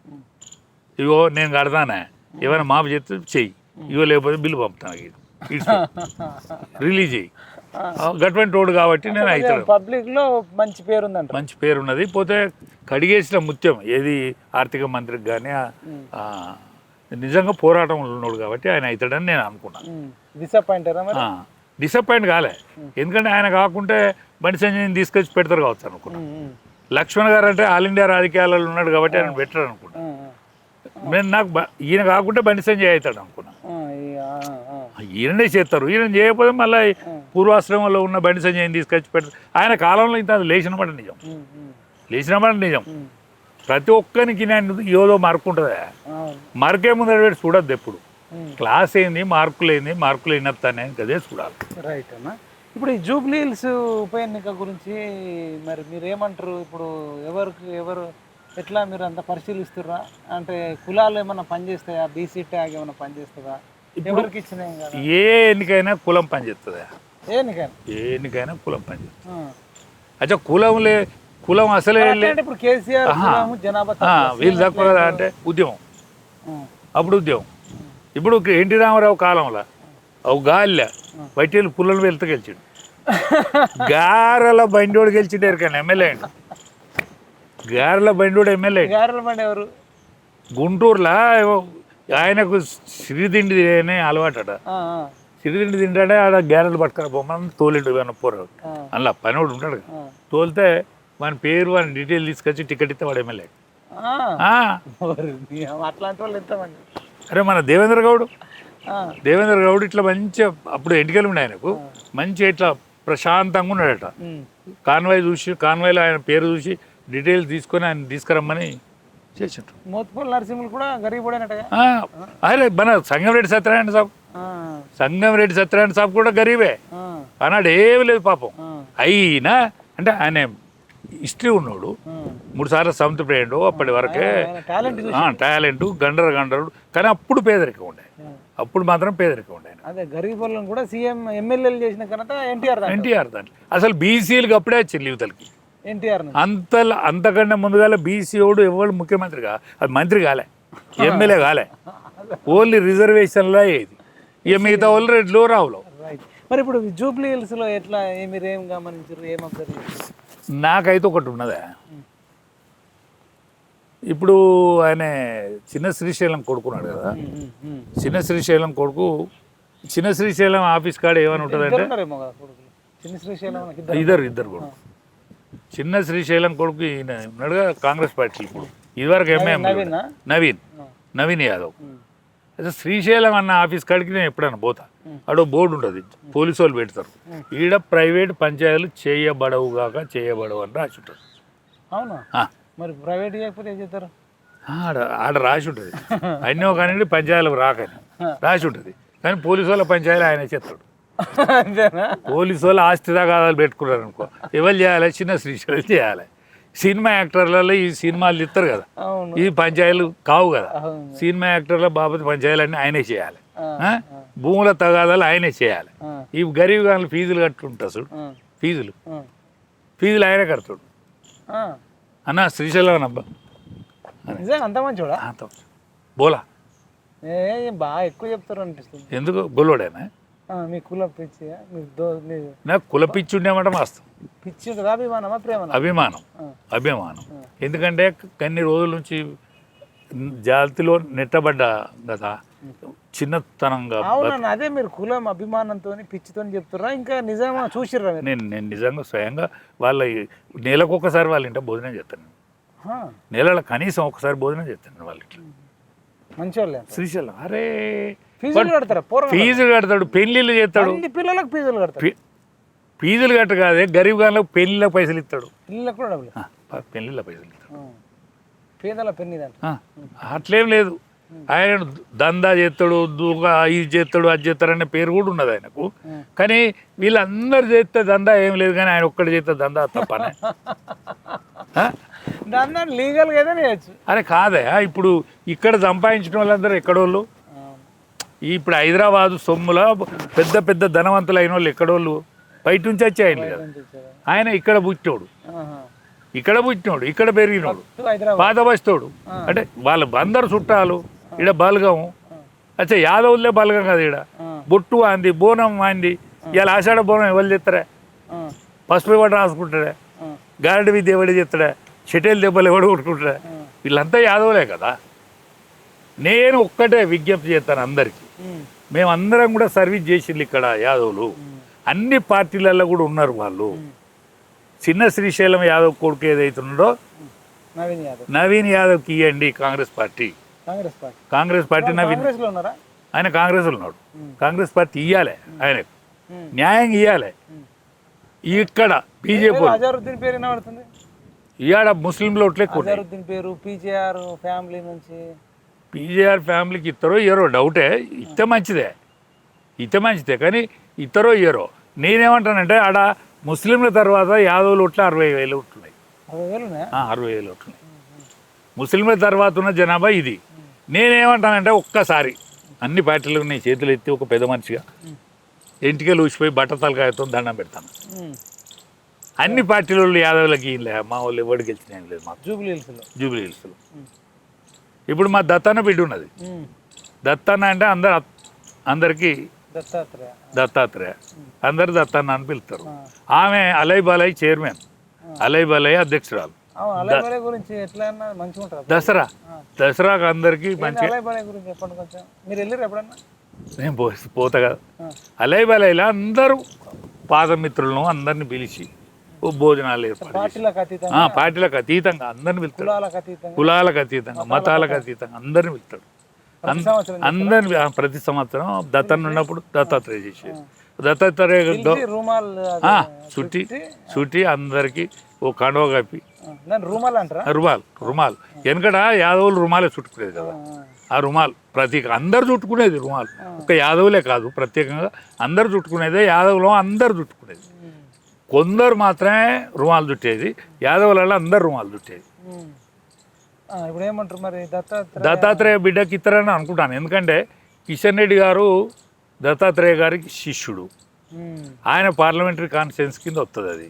ఇగో నేను కడతానా, ఏమైనా మాపు చేస్తే చెయ్యి, ఇగో లేకపోతే బిల్లు పంపుతాను, రిలీజ్ చెయ్యి. గవర్నమెంట్ రోడ్ కాబట్టి నేను అవుతాను. పబ్లిక్లో మంచి పేరు ఉందంట. మంచి పేరు ఉన్నది. పోతే కడిగేసిన ముత్యం ఏది ఆర్థిక మంత్రికి కానీ నిజంగా పోరాటంలో ఉన్నాడు కాబట్టి ఆయన అవుతాడని నేను అనుకున్నాను. డిసప్పాయింట్ కాలే, ఎందుకంటే ఆయన కాకుంటే బండి సంజయ్ని తీసుకొచ్చి పెడతారు కావచ్చు అనుకున్నాను. లక్ష్మణ్ గారు అంటే ఆల్ ఇండియా రాజకీయాలలో ఉన్నాడు కాబట్టి ఆయన బెటర్ అనుకున్నాను. నేను నాకు ఈయన కాకుంటే బండి సంజయ్ అవుతాడు అనుకున్నా. ఈయననే చేస్తారు, ఈయన చేయకపోతే మళ్ళీ పూర్వాశ్రమంలో ఉన్న బండి సంజయ్ని తీసుకొచ్చి పెడతారు. ఆయన కాలంలో ఇంత లేచినమాట నిజం. ప్రతి ఒక్కరికి నేను ఏదో మార్కు ఉంటుందా, మార్కే ముందర పెట్టి చూడద్దు ఎప్పుడు. క్లాస్ ఏంది, మార్కులు ఏంది, మార్కులు ఎన్నత్తానే అదే చూడాలి. రైట్ అన్న. ఇప్పుడు ఈ జూబ్లీ హిల్స్ ఉప ఎన్నిక గురించి మరి మీరు ఏమంటారు? ఇప్పుడు ఎవరు ఎట్లా మీరు అంతా పరిశీలిస్తుర్రా? అంటే కులాలు ఏమైనా పనిచేస్తాయా, బీసీ ట్యాగ్ ఏమైనా పనిచేస్తుందా, ఎవరికి ఇచ్చినాయి కదా? ఏ ఎన్నికైనా కులం పనిచేస్తుందా? ఏ ఎన్నికైనా కులం పనిచేస్తుంది. అచ్చా కులం అసలే ఇప్పుడు కేసీఆర్ జనాభా వీళ్ళు తక్కువ కదా అంటే ఉద్యమం, అప్పుడు ఉద్యమం. ఇప్పుడు ఎన్టీ రామారావు కాలంలో అవు గాలిలే బయట పుల్లలు వెళ్తూ గెలిచిండు, గారెల బండివాడు గెలిచిండారు కానీ ఎమ్మెల్యే అండి. గారెల బండివాడు ఎమ్మెల్యే. ఎవరు? గుంటూరులో ఆయనకు సిరిదిండి అనే అలవాటట. సిరిదిండి తింటాడే ఆడ గారెలు పట్టుకొని పోమని తోలిండు పోరాడు. అందులో పనివాడు ఉంటాడు కదా, తోలితే మన పేరు వాని డీటెయిల్ తీసుకొచ్చి టికెట్ ఇస్తే వాడు ఎమ్మెల్యే. అట్లాంటి వాళ్ళు ఎంతమంది? అరే మన దేవేంద్ర గౌడ్ ఇట్లా మంచిగా అప్పుడు ఎన్నికలు ఉన్నాయి ఆయనకు, మంచిగా ఇట్లా ప్రశాంతంగా ఉన్నాడట. కాన్వాయ్లో ఆయన పేరు చూసి డీటెయిల్స్ తీసుకొని ఆయన తీసుకురమ్మని చేసిండ్రు. మోత్పూర్ నరసింహులు కూడా గరీబుడేనట్టుగా. అరే మన సంగంరెడ్డి సత్యనారాయణ సాబ్ కూడా గరీబే, అన్నాడు ఏమి లేదు పాపం. అయినా అంటే ఆయన హిస్టరీ ఉన్నాడు, 3 సార్లు సముద్ర అయ్యాడు. అప్పటి వరకే టాలెంట్ గండరుడు, కానీ అప్పుడు పేదరికం ఉండే, అప్పుడు మాత్రం పేదరికం ఉండే. అదే గరీబ్ వాళ్ళని కూడా సీఎం ఎమ్మెల్యేలు చేసిన కనుక ఎన్టీఆర్ దాంట్లో అసలు బీసీలకు అప్పుడే వచ్చింది యువతలకి. ఎన్టీఆర్ అంతకన్నా ముందుగాల బీసీఓడు ఎవరు ముఖ్యమంత్రిగా అది మంత్రి కాలే, ఎమ్మెల్యే కాలే, ఓన్లీ రిజర్వేషన్లో అయ్యేది. ఇక మిగతా వాళ్ళు రెడ్లు రావులో. మరి ఇప్పుడు జూబ్లీ హిల్స్లో ఎట్లా మీరు ఏం గమనించారు, ఏం అబ్జర్వ్ చేశారు? నాకైతే ఒకటి ఉన్నదా, ఇప్పుడు ఆయన చిన్న శ్రీశైలం కొడుకున్నాడు కదా, చిన్న శ్రీశైలం ఆఫీస్ కాడ ఏమని ఉంటుందంటే ఇద్దరు కొడుకు. చిన్న శ్రీశైలం కొడుకు ఈయన ఉన్నాడుగా కాంగ్రెస్ పార్టీ, ఇప్పుడు ఇదివరకు ఎంఐఎం నవీన్ యాదవ్. అయితే శ్రీశైలం అన్న ఆఫీస్ కాడికి నేను ఎప్పుడైనా పోతా, అడో బోర్డు ఉంటుంది, పోలీసు వాళ్ళు పెడతారు, ఈడ ప్రైవేట్ పంచాయతీలు చేయబడవు అని రాసి ఉంటుంది. అవునా? మరి ప్రైవేట్ చేయకపోతే ఏం చేస్తారు? ఆడ రాసి ఉంటుంది, అన్నో కానీ పంచాయతీలకు రాకని రాసి ఉంటుంది, కానీ పోలీసు వాళ్ళ పంచాయతీ ఆయన చేస్తాడు. పోలీసు వాళ్ళు ఆస్తి తగాదాలు పెట్టుకున్నారు అనుకో, ఎవరు చేయాలి? చిన్న శ్రీశైలం చేయాలి. సినిమా యాక్టర్లలో ఈ సినిమాలు ఇస్తారు కదా, ఈ పంచాయతీలు కావు కదా. సినిమా యాక్టర్ల బాబు పంచాయతీలు అన్నీ ఆయనే చేయాలి, భూముల తగాదాలు ఆయనే చేయాలి. ఈ గరీబ్ గారు ఫీజులు కట్టుకుంటా చూడు, ఫీజులు ఆయనే కడతాడు. అన్న శ్రీశైలం అబ్బా నిజంగా అంత మంచోడా? అంత బోలా బాగా ఎక్కువ చెప్తారు అనిపిస్తుంది. ఎందుకు గొల్లోడేనా? మీ కుల పిచ్చి, నాకు కుల పిచ్చి ఉండేమాట మస్తు పిచ్చి ఉంటుంది. అభిమానమా ప్రేమ? అభిమానం. అభిమానం. ఎందుకంటే కొన్ని రోజుల నుంచి జాతిలో నెట్టబడ్డా కదా, చిన్నతనంగా. అవునన్నా, అదే మీరు కులం అభిమానంతో పిచ్చితో చెప్తారా? ఇంకా నిజంగా చూసిర్రా? నేను నిజంగా స్వయంగా వాళ్ళ నెలకు ఒకసారి వాళ్ళ ఇంట భోజనం చేస్తాను. నెలలో కనీసం ఒకసారి భోజనం చేస్తాను వాళ్ళకి. మంచివాళ్ళే. శ్రీశైలం అరే ఫీజులు కడతారా? ఫీజులు కడతాడు, పెళ్లిళ్ళు చేస్తాడు. పిల్లలకు ఫీజులు కడతాడు. ఫీజులు కట్ట కాదే, గరీబ్ గాళ్ళకు పెళ్లిళ్ళ పైసలు ఇస్తాడు. పిల్లలకు కూడా డబ్బులు, పెళ్లిళ్ళ పైసలు ఇస్తాడు. పేదల పెళ్లి అట్లేం లేదు. ఆయన దందా చేస్తాడు, ఇది చేస్తాడు, అది చేస్తాడనే పేరు కూడా ఉన్నది ఆయనకు. కానీ వీళ్ళందరూ చేస్తే దందా ఏం లేదు, కానీ ఆయన ఒక్కడు చేస్తే దందా తప్పనే. దందా లీగల్గా అయితే చేయొచ్చు. అరే కాదే, ఇప్పుడు ఇక్కడ సంపాదించిన వాళ్ళందరూ ఎక్కడోళ్ళు? ఇప్పుడు హైదరాబాదు సొమ్ముల పెద్ద పెద్ద ధనవంతులు అయిన వాళ్ళు ఎక్కడోళ్ళు? బయట నుంచి వచ్చి ఆయన కదా. ఆయన ఇక్కడ పుట్టినోడు, ఇక్కడ పెరిగినోడు, పాత బస్తోడు. అంటే వాళ్ళ అందరు చుట్టాలు. ఈడ బలగం అచ్చా, యాదవులే బలగం కదా. ఈడ బొట్టు వాంది, బోనం వాంది. ఇవాళ ఆషాఢ బోనం ఎవరు చేస్తారా? పసుపు ఎవడు రాసుకుంటాడా? గారెడి విద్య ఎవడు చేస్తాడా? షెటేల్ దెబ్బలు ఎవడు కొట్టుకుంటాడా? వీళ్ళంతా యాదవులే కదా. నేను ఒక్కటే విజ్ఞప్తి చేస్తాను అందరికీ, మేమందరం కూడా సర్వీస్ చేసింది ఇక్కడ యాదవులు. అన్ని పార్టీలలో కూడా ఉన్నారు వాళ్ళు. చిన్న శ్రీశైలం యాదవ్ కొడుకు ఏదైతున్నాడో నవీన్ యాదవ్కి ఇవ్వండి. కాంగ్రెస్ పార్టీ నవీన్, ఆయన కాంగ్రెస్లో ఉన్నాడు. కాంగ్రెస్ పార్టీ ఇవ్వాలి, ఆయనకు న్యాయం ఇవ్వాలి. ఇక్కడ బీజేపీ ఇవాడ ముస్లింలు ఓట్లే పేరు పీజేఆర్ ఫ్యామిలీ నుంచి. పీజేఆర్ ఫ్యామిలీకి ఇస్తారో ఇయ్యరో డౌటే. ఇస్తే మంచిదే, కానీ ఇస్తారో ఇయ్యరో. నేనేమంటానంటే ఆడ ముస్లింల తర్వాత యాదవులు ఓట్లు 60,000 ఓట్లున్నాయి. 60,000 ఓట్లున్నాయి. ముస్లింల తర్వాత ఉన్న జనాభా ఇది. నేనేమంటానంటే ఒక్కసారి అన్ని పార్టీలు నీ చేతులు ఎత్తి ఒక పెద్ద మనిషిగా ఇంటికెళ్ళి ఊసిపోయి బట్టతలకాయతో దండం పెడతాను. అన్ని పార్టీల వాళ్ళు యాదవులకి ఏం లేదు, మా వాళ్ళు ఎవరు గెలిచిన ఏం లేదు. మాకు జూబ్లీ హిల్స్లో ఇప్పుడు మా దత్తన్న బిడ్డ ఉన్నది. దత్తన్న అంటే అందరికీ దత్తాత్రేయ, అందరు దత్తన్న అని పిలుస్తారు. ఆమె అలై బాలయ్ చైర్మన్, అలై బాలయ్ అధ్యక్షురాలు. దసరాకు అందరికి మంచిగా నేను పోతా కదా. అలై బాలయ్యలో అందరూ పాదమిత్రులను అందరిని పిలిచి భోజనాలు ఏర్పాటు, పార్టీలకు అతీతంగా అందరిని పిలుస్తాడు. కులాలకు అతీతంగా, మతాలకు అతీతంగా అందరిని పిలుస్తాడు. అందరిని ప్రతి సంవత్సరం దత్తన్న ఉన్నప్పుడు దత్తాత్రేయ చేసేది. దత్తాత్రేయ చుట్టి అందరికి ఓ కండువ కప్పి, రుమాల్ వెనకడ యాదవులు రుమాలే చుట్టుకునేది కదా. ఆ రుమాల్ ప్రతీక అందరు చుట్టుకునేది. రుమాల్ ఒక యాదవులే కాదు, ప్రత్యేకంగా అందరు చుట్టుకునేదే. యాదవులు అందరు చుట్టుకునేది, కొందరు మాత్రమే రుమాలు చుట్టేది. యాదవులలో అందరు రుమాలు చుట్టేది. ఇప్పుడు ఏమంటారు మరి? దత్తాత్రేయ బిడ్డకి ఇస్తారని అనుకుంటాను. ఎందుకంటే కిషన్ రెడ్డి గారు దత్తాత్రేయ గారికి శిష్యుడు. ఆయన పార్లమెంటరీ కాన్స్టిట్యున్సీ కింద వస్తుంది. అది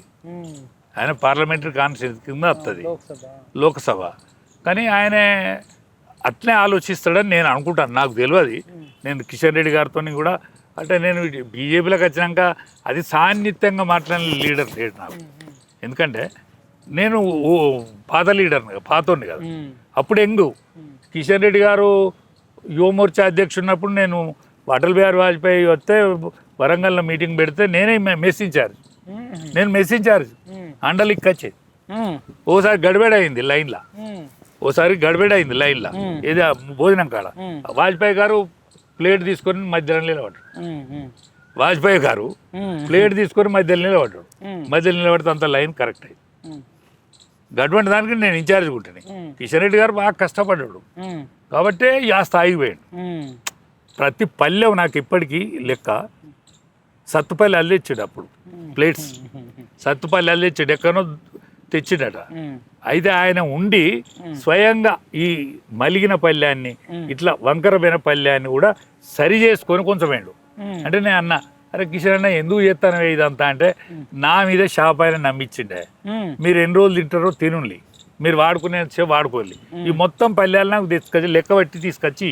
ఆయన పార్లమెంటరీ కాన్స్టిట్యున్సీ కింద వస్తుంది, లోక్సభ. కానీ ఆయన అట్లే ఆలోచిస్తాడని నేను అనుకుంటాను. నాకు తెలియదు. నేను కిషన్ రెడ్డి గారితో కూడా, అంటే నేను బీజేపీలోకి వచ్చినాక అది సాన్నిహిత్యంగా మాట్లాడిన లీడర్ లేడు నాకు. ఎందుకంటే నేను పాత లీడర్ని, పాతోండి కదా. అప్పుడు కిషన్ రెడ్డి గారు యువమోర్చా అధ్యక్షుడు ఉన్నప్పుడు నేను అటల్ బిహారీ వాజ్పేయి వస్తే వరంగల్లో మీటింగ్ పెడితే నేనే మెస్ ఇన్ఛార్జ్. అండలిక్ వచ్చేది. ఓసారి గడిబిడ అయింది లైన్లో, ఏది భోజనం కాడ. వాజ్పేయి గారు ప్లేట్ తీసుకొని మధ్యలో నిలబడ్డాడు. మధ్యలో నిలబడితే అంత లైన్ కరెక్ట్ అయింది. గటువంటి దానికి నేను ఇన్ఛార్జ్ ఉంటాను. కిషన్ రెడ్డి గారు బాగా కష్టపడ్డాడు కాబట్టి ఆ స్థాయికి పోయాడు. ప్రతి పల్లె నాకు ఇప్పటికీ లెక్క. సత్తుపల్లి అల్లిచ్చాడు అప్పుడు ప్లేట్స్. సత్తుపల్లి అల్లిచ్చాడు, ఎక్కడో తెచ్చిడట. అయితే ఆయన ఉండి స్వయంగా ఈ మలిగిన పల్లెన్ని, ఇట్లా వంకరమైన పల్లెన్ని కూడా సరి చేసుకొని కొంచెం వేయండు. అంటే నేను అన్న, అరే కిషన్ అన్న ఎందుకు చేస్తాను ఇదంతా అంటే, నా మీద షాప్ ఆయన నమ్మించిండే, మీరు ఎన్ని రోజులు తింటారో తినుండి, మీరు వాడుకునే వాడుకోవాలి ఈ మొత్తం పల్లెలు నాకు తీసుకొచ్చి లెక్క పెట్టి తీసుకొచ్చి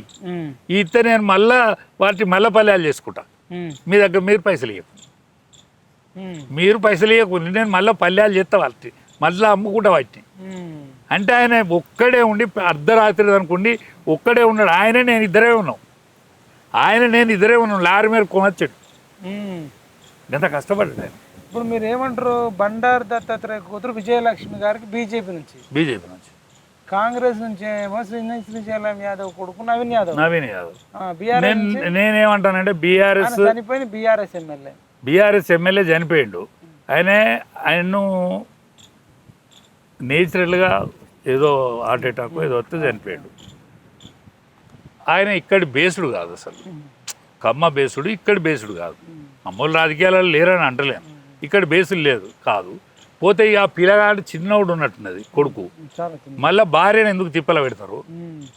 ఇస్తే నేను మళ్ళా వాటి మళ్ళీ పల్లెలు చేసుకుంటా. మీ దగ్గర మీరు పైసలు ఇవ్వకుండా నేను మళ్ళీ పల్లెలు చేస్తా వాటి మళ్ళీ అమ్ముకుంటా వాటిని. అంటే ఆయన ఒక్కడే ఉండి అర్ధరాత్రి అనుకోండి ఒక్కడే ఉన్నాడు. నేను ఇద్దరే ఉన్నాం లారీ మీద కొనొచ్చాడు. ఎంత కష్టపడ్డాడు ఆయన. ఇప్పుడు మీరు ఏమంటారు? బండారు దత్తాత్రేయ కూతురు విజయలక్ష్మి గారికి బీజేపీ నుంచి, కాంగ్రెస్ నుంచి ఏమో శ్రీశైలం యాదవ్ కొడుకు నవీన్ యాదవ్. నేనేమంటానంటే బీఆర్ఎస్ ఎమ్మెల్యే చనిపోయిండు. ఆయన్ను నేచురల్గా ఏదో హార్ట్ అటాక్ ఏదో వస్తే చనిపోయాడు. ఆయన ఇక్కడి బేస్డ్ కాదు, అసలు కమ్మ బేసుడు ఇక్కడ బేసుడు కాదు. మామూలు రాజకీయాలలో లేరని అంటలేను, ఇక్కడ బేసులు లేదు కాదు. పోతే ఇక ఆ పిల్లగాడు చిన్నోడు ఉన్నట్టున్నది కొడుకు, మళ్ళీ భార్యను ఎందుకు తిప్పల పెడతారు?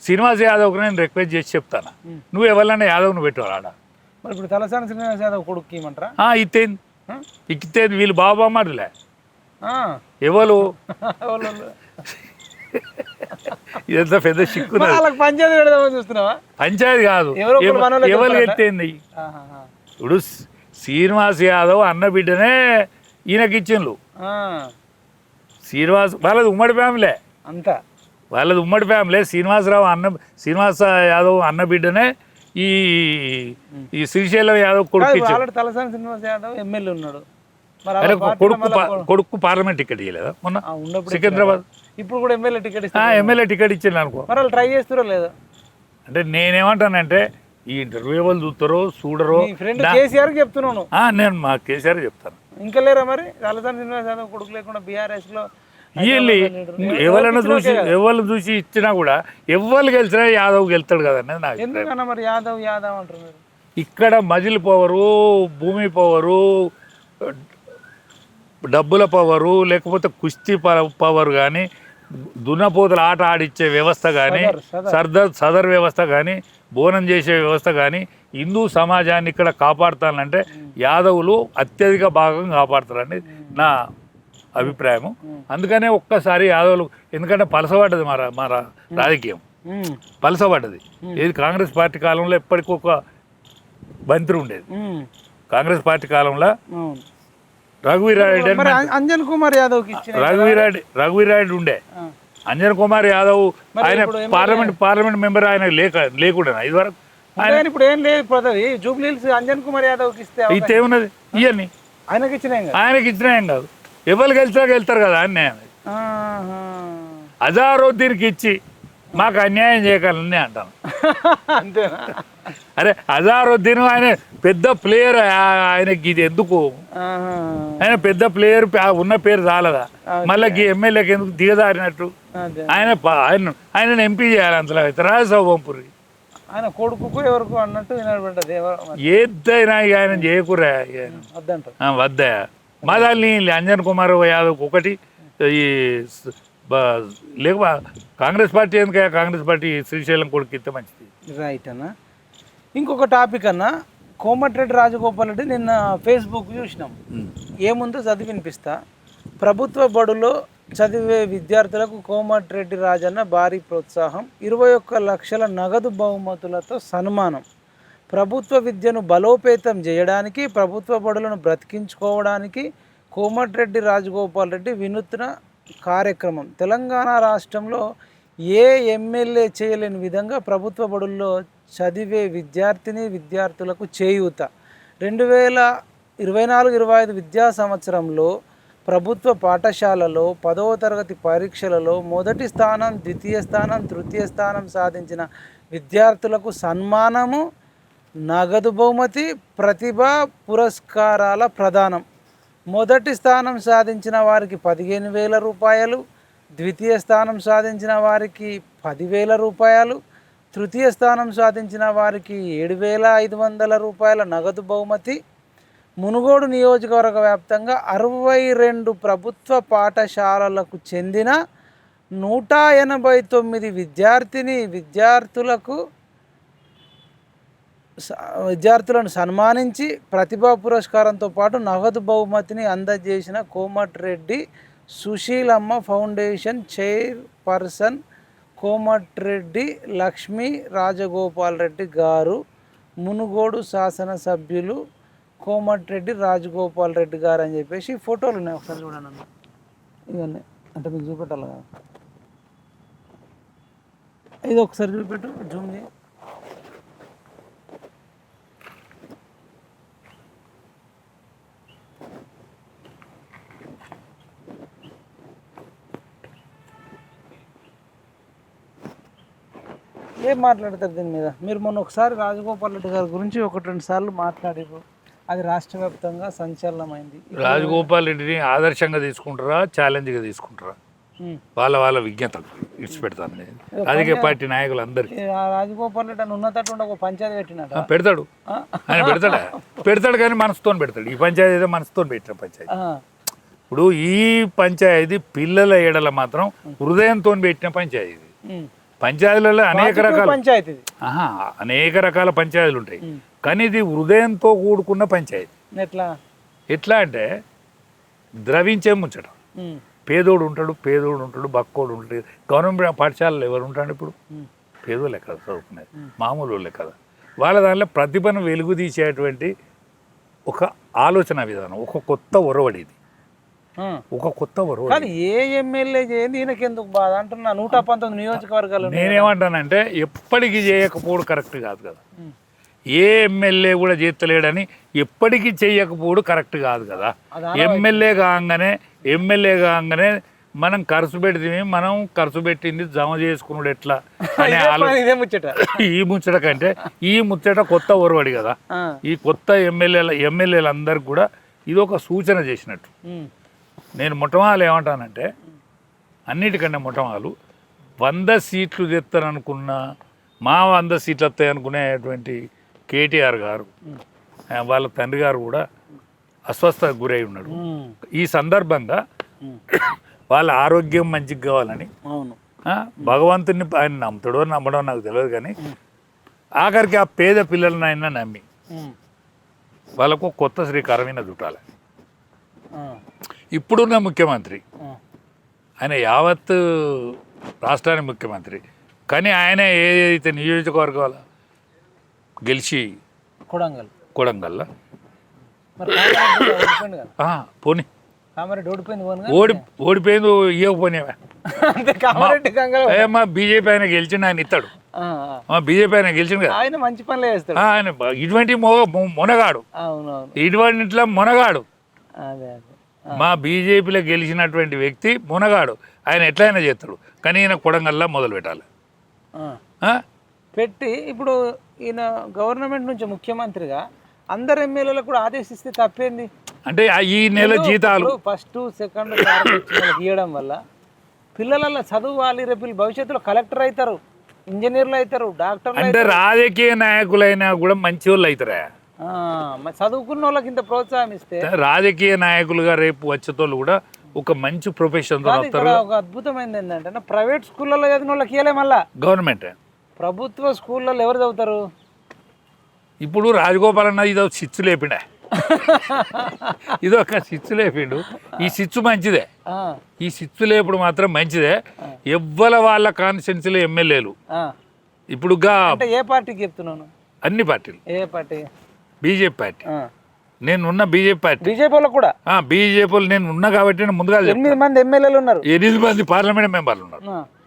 శ్రీనివాస్ యాదవ్కి నేను రిక్వెస్ట్ చేసి చెప్తాను, నువ్వు ఎవరినైనా యాదవ్ను పెట్టావు ఆడ. మరి ఇప్పుడు తలసాని శ్రీనివాస్ యాదవ్ కొడుకు ఇమ్మంటారా? ఇక్కితేంది వీళ్ళు బాబామారులే ఎవరు ఇదంతా పెద్ద చిక్కు. పంచాయతీ కాదు, ఎవరు ఎత్తేంది. ఇప్పుడు శ్రీనివాస్ యాదవ్ అన్న బిడ్డనే ఈయనకిచ్చిండ్రు. శ్రీనివాస్ వాళ్ళది ఉమ్మడి ఫ్యామిలీ అంతా, వాళ్ళది ఉమ్మడి ఫ్యామిలీ. శ్రీనివాస యాదవ్ అన్న బిడ్డనే ఈ శ్రీశైలం యాదవ్ కొడుకు. తలసాని శ్రీనివాస్ యాదవ్ ఎమ్మెల్యే ఉన్నాడు, కొడుకు పార్లమెంట్ టికెట్ ఇవ్వలేదా మొన్న సికింద్రాబాద్? ఇప్పుడు కూడా ఎమ్మెల్యే టికెట్ ఎమ్మెల్యే టికెట్ ఇచ్చింది అనుకో. మరి వాళ్ళు ట్రై చేస్తారో లేదా అంటే నేనేమంటానంటే ఈ ఇంటర్వ్యూ వాళ్ళు చూస్తారో చూడరో. కేసీఆర్ చెప్తున్నాను, నేను మా కేసీఆర్ చెప్తాను. ఇంకా లేరా మరి తలసాని శ్రీనివాస్ యాదవ్ కొడుకు లేకుండా బీఆర్ఎస్ లో ఎవరిని చూసి ఇచ్చినా కూడా ఎవరు గెలిచినా యాదవ్ గెలుతాడు కదనేది నాకు. ఎందుకన్నా మరి యాదవ్ అంటున్నారు? ఇక్కడ మజిల్ పవరు, భూమి పవరు, డబ్బుల పవరు, లేకపోతే కుస్తీ పవర్ కానీ, దున్నపోతుల ఆట ఆడిచ్చే వ్యవస్థ కానీ, సదర్ వ్యవస్థ కానీ, బోనం చేసే వ్యవస్థ కానీ, హిందూ సమాజాన్ని ఇక్కడ కాపాడుతానంటే యాదవులు అత్యధిక భాగం కాపాడుతారని నా అభిప్రాయము. అందుకనే ఒక్కసారి యాదవులు, ఎందుకంటే పలసపడ్డది మన రాజకీయం, పలసపడ్డది. ఏది కాంగ్రెస్ పార్టీ కాలంలో ఎప్పటికొక మంత్రి ఉండేది. కాంగ్రెస్ పార్టీ కాలంలో రఘువీరారెడ్డి ఉండే. అంజన్ కుమార్ యాదవ్ ఆయన పార్లమెంట్ మెంబర్, ఆయన లేకుండా ఇదివరకు. ఇప్పుడు ఏం లేదు, జూబ్లీహిల్స్ అంజన్ కుమార్ యాదవ్ ఇస్తే ఏమున్నది ఇవన్నీ ఆయనకి ఇచ్చినా ఏం కాదు. ఎవరు గెలుస్తారు కదా అని అజారుద్దీన్కి ఇచ్చి మాకు అన్యాయం చేయగలని అంటాను. అంతేనా? అరే అజారుద్దీన్ ఆయన పెద్ద ప్లేయర్, ఆయనకి ఇది ఎందుకు? ఆయన పెద్ద ప్లేయర్, ఉన్న పేరు చాలదా? మళ్ళీ ఎమ్మెల్యేకి ఎందుకు దిగదారినట్టు? ఆయన ఎంపీ చేయాలి. అంతలో అయితే రాజసభ పంపురి ఆయన కొడుకు ఎవరికి అన్నట్టు ఏదైనా ఆయన చేయకురా వద్దా. మాదాల్ని అంజన్ కుమార్ యాదవ్ ఒకటి ఈ లేక కాంగ్రెస్ పార్టీ ఎందుకు? కాంగ్రెస్ పార్టీ శ్రీశైలం కొడుకు ఇస్తే మంచిది. రైట్ అన్న. ఇంకొక టాపిక్ అన్న, కోమటిరెడ్డి రాజగోపాల్ రెడ్డి నిన్న ఫేస్బుక్ చూసినాం. ఏముందో చదివి వినిపిస్తా. ప్రభుత్వ బడులో చదివే విద్యార్థులకు కోమటిరెడ్డి రాజన్న భారీ ప్రోత్సాహం, 21 లక్షల నగదు బహుమతులతో సన్మానం. ప్రభుత్వ విద్యను బలోపేతం చేయడానికి, ప్రభుత్వ బడులను బ్రతికించుకోవడానికి కోమటిరెడ్డి రాజగోపాల్ రెడ్డి వినూత్న కార్యక్రమం. తెలంగాణ రాష్ట్రంలో ఏ ఎమ్మెల్యే చేయలేని విధంగా ప్రభుత్వ బడుల్లో చదివే విద్యార్థులకు చేయూత. 2024-25 విద్యా సంవత్సరంలో ప్రభుత్వ పాఠశాలలో 10వ తరగతి పరీక్షలలో మొదటి స్థానం, ద్వితీయ స్థానం, తృతీయ స్థానం సాధించిన విద్యార్థులకు సన్మానము, నగదు బహుమతి, ప్రతిభా పురస్కారాల ప్రదానం. మొదటి స్థానం సాధించిన వారికి 15,000 రూపాయలు, ద్వితీయ స్థానం సాధించిన వారికి 10,000 రూపాయలు, తృతీయ స్థానం సాధించిన వారికి 7,500 రూపాయల నగదు బహుమతి. మునుగోడు నియోజకవర్గ వ్యాప్తంగా 62 ప్రభుత్వ పాఠశాలలకు చెందిన 189 విద్యార్థులను సన్మానించి ప్రతిభా పురస్కారంతో పాటు నగదు బహుమతిని అందజేసిన కోమటిరెడ్డి సుశీలమ్మ ఫౌండేషన్ చైర్పర్సన్ కోమటిరెడ్డి లక్ష్మీ రాజగోపాల్ రెడ్డి గారు, మునుగోడు శాసనసభ్యులు కోమటిరెడ్డి రాజగోపాల్ రెడ్డి గారు అని చెప్పేసి ఫోటోలు ఉన్నాయి. ఒకసారి చూడండి అన్న, ఇవన్నీ అంటే మీకు చూపెట్టాలి కదా, ఇది ఒకసారి చూపెట్టు, జూమ్ చేయి. ఏం మాట్లాడతారు దీని మీద? మీరు మొన్న ఒకసారి రాజగోపాల్ రెడ్డి గారి గురించి 1-2 సార్లు మాట్లాడారు, అది రాష్ట్ర వ్యాప్తంగా సంచలనమైంది. రాజగోపాల్ రెడ్డిని ఆదర్శంగా తీసుకుంటారా, ఛాలెంజ్గా తీసుకుంటారా? వాళ్ళ విజ్ఞత ఇడిచిపెడతాను నేను రాజకీయ పార్టీ నాయకులు అందరికీ. రాజగోపాల్ రెడ్డి అని ఉన్నట్టు ఒక పంచాయతీ పెట్టినట్టు పెడతాడు, ఆయన పెడతాడు కానీ మనసుతో పెడతాడు. ఈ పంచాయతీ ఏదో మనసుతో పెట్టిన పంచాయతీ. ఇప్పుడు ఈ పంచాయతీ పిల్లల ఏడల మాత్రం హృదయంతో పెట్టిన పంచాయతీ. పంచాయతీలలో అనేక రకాల పంచాయతీ, అనేక రకాల పంచాయతీలు ఉంటాయి, కానీ ఇది హృదయంతో కూడుకున్న పంచాయతీ. ఎట్లా అంటే ద్రవించే ముచ్చట. పేదోడు ఉంటాడు, బక్కోడు ఉంటాడు. గవర్నమెంట్ పాఠశాలలో ఎవరు ఉంటాడు ఇప్పుడు? పేదోళ్ళే కదా చదువుకునేది, మామూలు వాళ్ళే కదా. వాళ్ళ దాంట్లో ప్రతిభను వెలుగు తీసేటువంటి ఒక ఆలోచన విధానం, ఒక కొత్త ఒరవడి. ఇది ఒక కొత్త ఒరవడి. ఏ ఎమ్మెల్యే చేయండి ఈయనకెందుకు బాధ అంటున్నా. 119 నియోజకవర్గాలు. నేనేమంటానంటే ఎప్పటికీ చేయకపోవడం కరెక్ట్ కాదు కదా. ఏ ఎమ్మెల్యే కూడా చేస్తలేడని ఎప్పటికీ చేయకపోవడం కరెక్ట్ కాదు కదా. ఎమ్మెల్యే కాగానే మనం ఖర్చు పెడితే మనం ఖర్చు పెట్టింది జమ చేసుకున్నాడు ఎట్లా అనే ఆలోచన. ఈ ముచ్చట కంటే ఈ ముచ్చట కొత్త ఒరవడి కదా. ఈ కొత్త ఎమ్మెల్యేలందరికీ కూడా ఇది ఒక సూచన చేసినట్టు. నేను మొట్టమొదలు ఏమంటానంటే, అన్నిటికంటే మొట్టమొదలు 100 సీట్లు తెస్తాననుకున్న, మా 100 సీట్లు వస్తాయి అనుకునేటువంటి కేటీఆర్ గారు, వాళ్ళ తండ్రి గారు కూడా అస్వస్థతకు గురై ఉన్నాడు. ఈ సందర్భంగా వాళ్ళ ఆరోగ్యం మంచిగా కావాలని భగవంతుని ఆయన నమ్ముతాడో నమ్మడో నాకు తెలియదు, కానీ ఆఖరికి ఆ పేద పిల్లలను ఆయన నమ్మి వాళ్ళకు కొత్త శ్రీకారమైన చుట్టాలి. ఇప్పుడున్న ముఖ్యమంత్రి ఆయన యావత్ రాష్ట్రానికి ముఖ్యమంత్రి, కానీ ఆయన ఏదైతే నియోజకవర్గాల గెలిచి కొడంగల్ పోనీ ఓడిపోయింది ఇవ్వకపోయినావా? మా బీజేపీ ఆయన గెలిచిండు, ఆయన ఇస్తాడు. మా బీజేపీ ఆయన గెలిచిండు కదా, ఆయన మంచి పనులే చేస్తాడు. ఆయన ఇటువంటి మొనగాడు, ఇటువంటిలో మొనగాడు. మా బీజేపీలో గెలిచినటువంటి వ్యక్తి మునగాడు, ఆయన ఎట్లయినా చేస్తాడు. కానీ ఈయన కొడంగల్లా మొదలు పెట్టాలి పెట్టి. ఇప్పుడు ఈయన గవర్నమెంట్ నుంచి ముఖ్యమంత్రిగా అందరు ఎమ్మెల్యేలకు కూడా ఆదేశిస్తే తప్పేంది అంటే, ఈ నెల జీతాలు ఫస్ట్ సెకండ్ ఇవ్వడం వల్ల పిల్లల చదువువాలి, రేపు భవిష్యత్తులో కలెక్టర్ అవుతారు, ఇంజనీర్లు అవుతారు, డాక్టర్లు. అంటే రాజకీయ నాయకులైనా కూడా మంచి వాళ్ళు అవుతారా? చదువుకున్న వాళ్ళకి ఇంత ప్రోత్సాహం ఇస్తే రాజకీయ నాయకులుగా రేపు వచ్చేటోళ్ళు కూడా ఒక మంచి ప్రొఫెషన్. ఒక అద్భుతమైనది ఏంటంటే, ప్రైవేట్ స్కూళ్ళలో చదివిన వాళ్ళకి ఇవ్వలే, మళ్ళా గవర్నమెంట్ ప్రభుత్వ స్కూళ్ళలో ఎవరు చదువుతారు? ఇప్పుడు రాజగోపాల్ అన్న ఇదో సిచ్చు లేపిండా, ఇదొక సిచ్చు లేపిండు. ఈ సిచ్చు మంచిదే, ఈ సిచ్చు లేపుడు మాత్రం మంచిదే. ఎవ్వల వాళ్ళ కాన్స్టిట్యున్సీలో ఎమ్మెల్యేలు ఇప్పుడు ఏ పార్టీకి చెప్తున్నాను? అన్ని పార్టీలు. ఏ పార్టీ? BJP party. నేను ఉన్న బీజేపీ పార్టీ. బీజేపీలో కూడా బీజేపీలో నేను ఉన్నా కాబట్టి నేను ముందుగా 8 మంది ఎమ్మెల్యేలు ఉన్నారు, 8 మంది పార్లమెంట్ మెంబర్లు ఉన్నారు.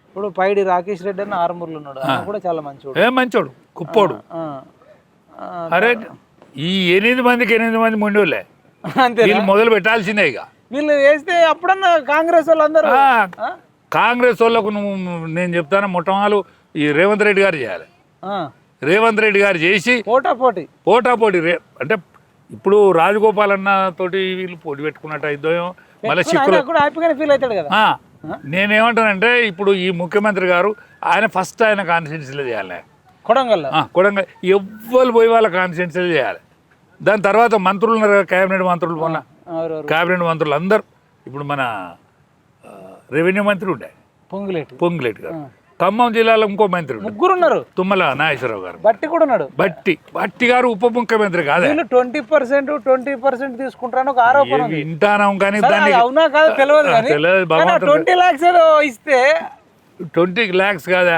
ఇప్పుడు పైడి రాకేష్ రెడ్డి అని ఆరుమూరులో ఉన్నాడు, ఆయన కూడా చాలా మంచోడు. మంచోడు, కుప్పోడు. అరే ఈ 8 మందికి 8 మంది మొండోళ్ళే, వీళ్ళు మొదలు పెట్టాల్సిందే. ఇక వీళ్ళు వేస్తే అప్పుడన్నా కాంగ్రెస్ వాళ్ళందరూ, కాంగ్రెస్ వాళ్ళకు నేను చెప్తాను, మొట్టమొదలు ఈ రేవంత్ రెడ్డి గారు చేయాలి. రేవంత్ రెడ్డి గారు చేసి పోటాపోటీ అంటే ఇప్పుడు రాజగోపాల్ అన్న తోటి వీళ్ళు పోటీ పెట్టుకున్నట్టు అయిద్దో మళ్ళీ ఫీల్ అవుతాడు కదా. నేనేమంటానంటే, ఇప్పుడు ఈ ముఖ్యమంత్రి గారు ఆయన ఫస్ట్ ఆయన కాన్స్టిట్యున్సీలో చేయాలి, కొడంగల్ ఎవ్వరు పోయి వాళ్ళ కాన్స్టిట్యున్సీలో చేయాలి. దాని తర్వాత మంత్రులు ఉన్నారు కదా, క్యాబినెట్ మంత్రులు, మొన్న క్యాబినెట్ మంత్రులు అందరు. ఇప్పుడు మన రెవెన్యూ మంత్రి ఉండే పొంగులేటి గారు, ఖమ్మం జిల్లాలో ఇంకో మంత్రి ఉన్నాడు. ముగ్గురు ఉన్నారు. తుమ్మల నాగేశ్వరరావు గారు. బట్టి కూడా ఉన్నాడు. బట్టి గారు ఉప ముఖ్యమంత్రి కాదు. వీళ్ళు 20% తీసుకుంటారని ఒక ఆరోపణ ఉంది. వింటానం కానీ దాన్ని అవునా కాదు తెలియదు కానీ 20 lakhs ఏదో ఇస్తే 20 lakhs కాదా,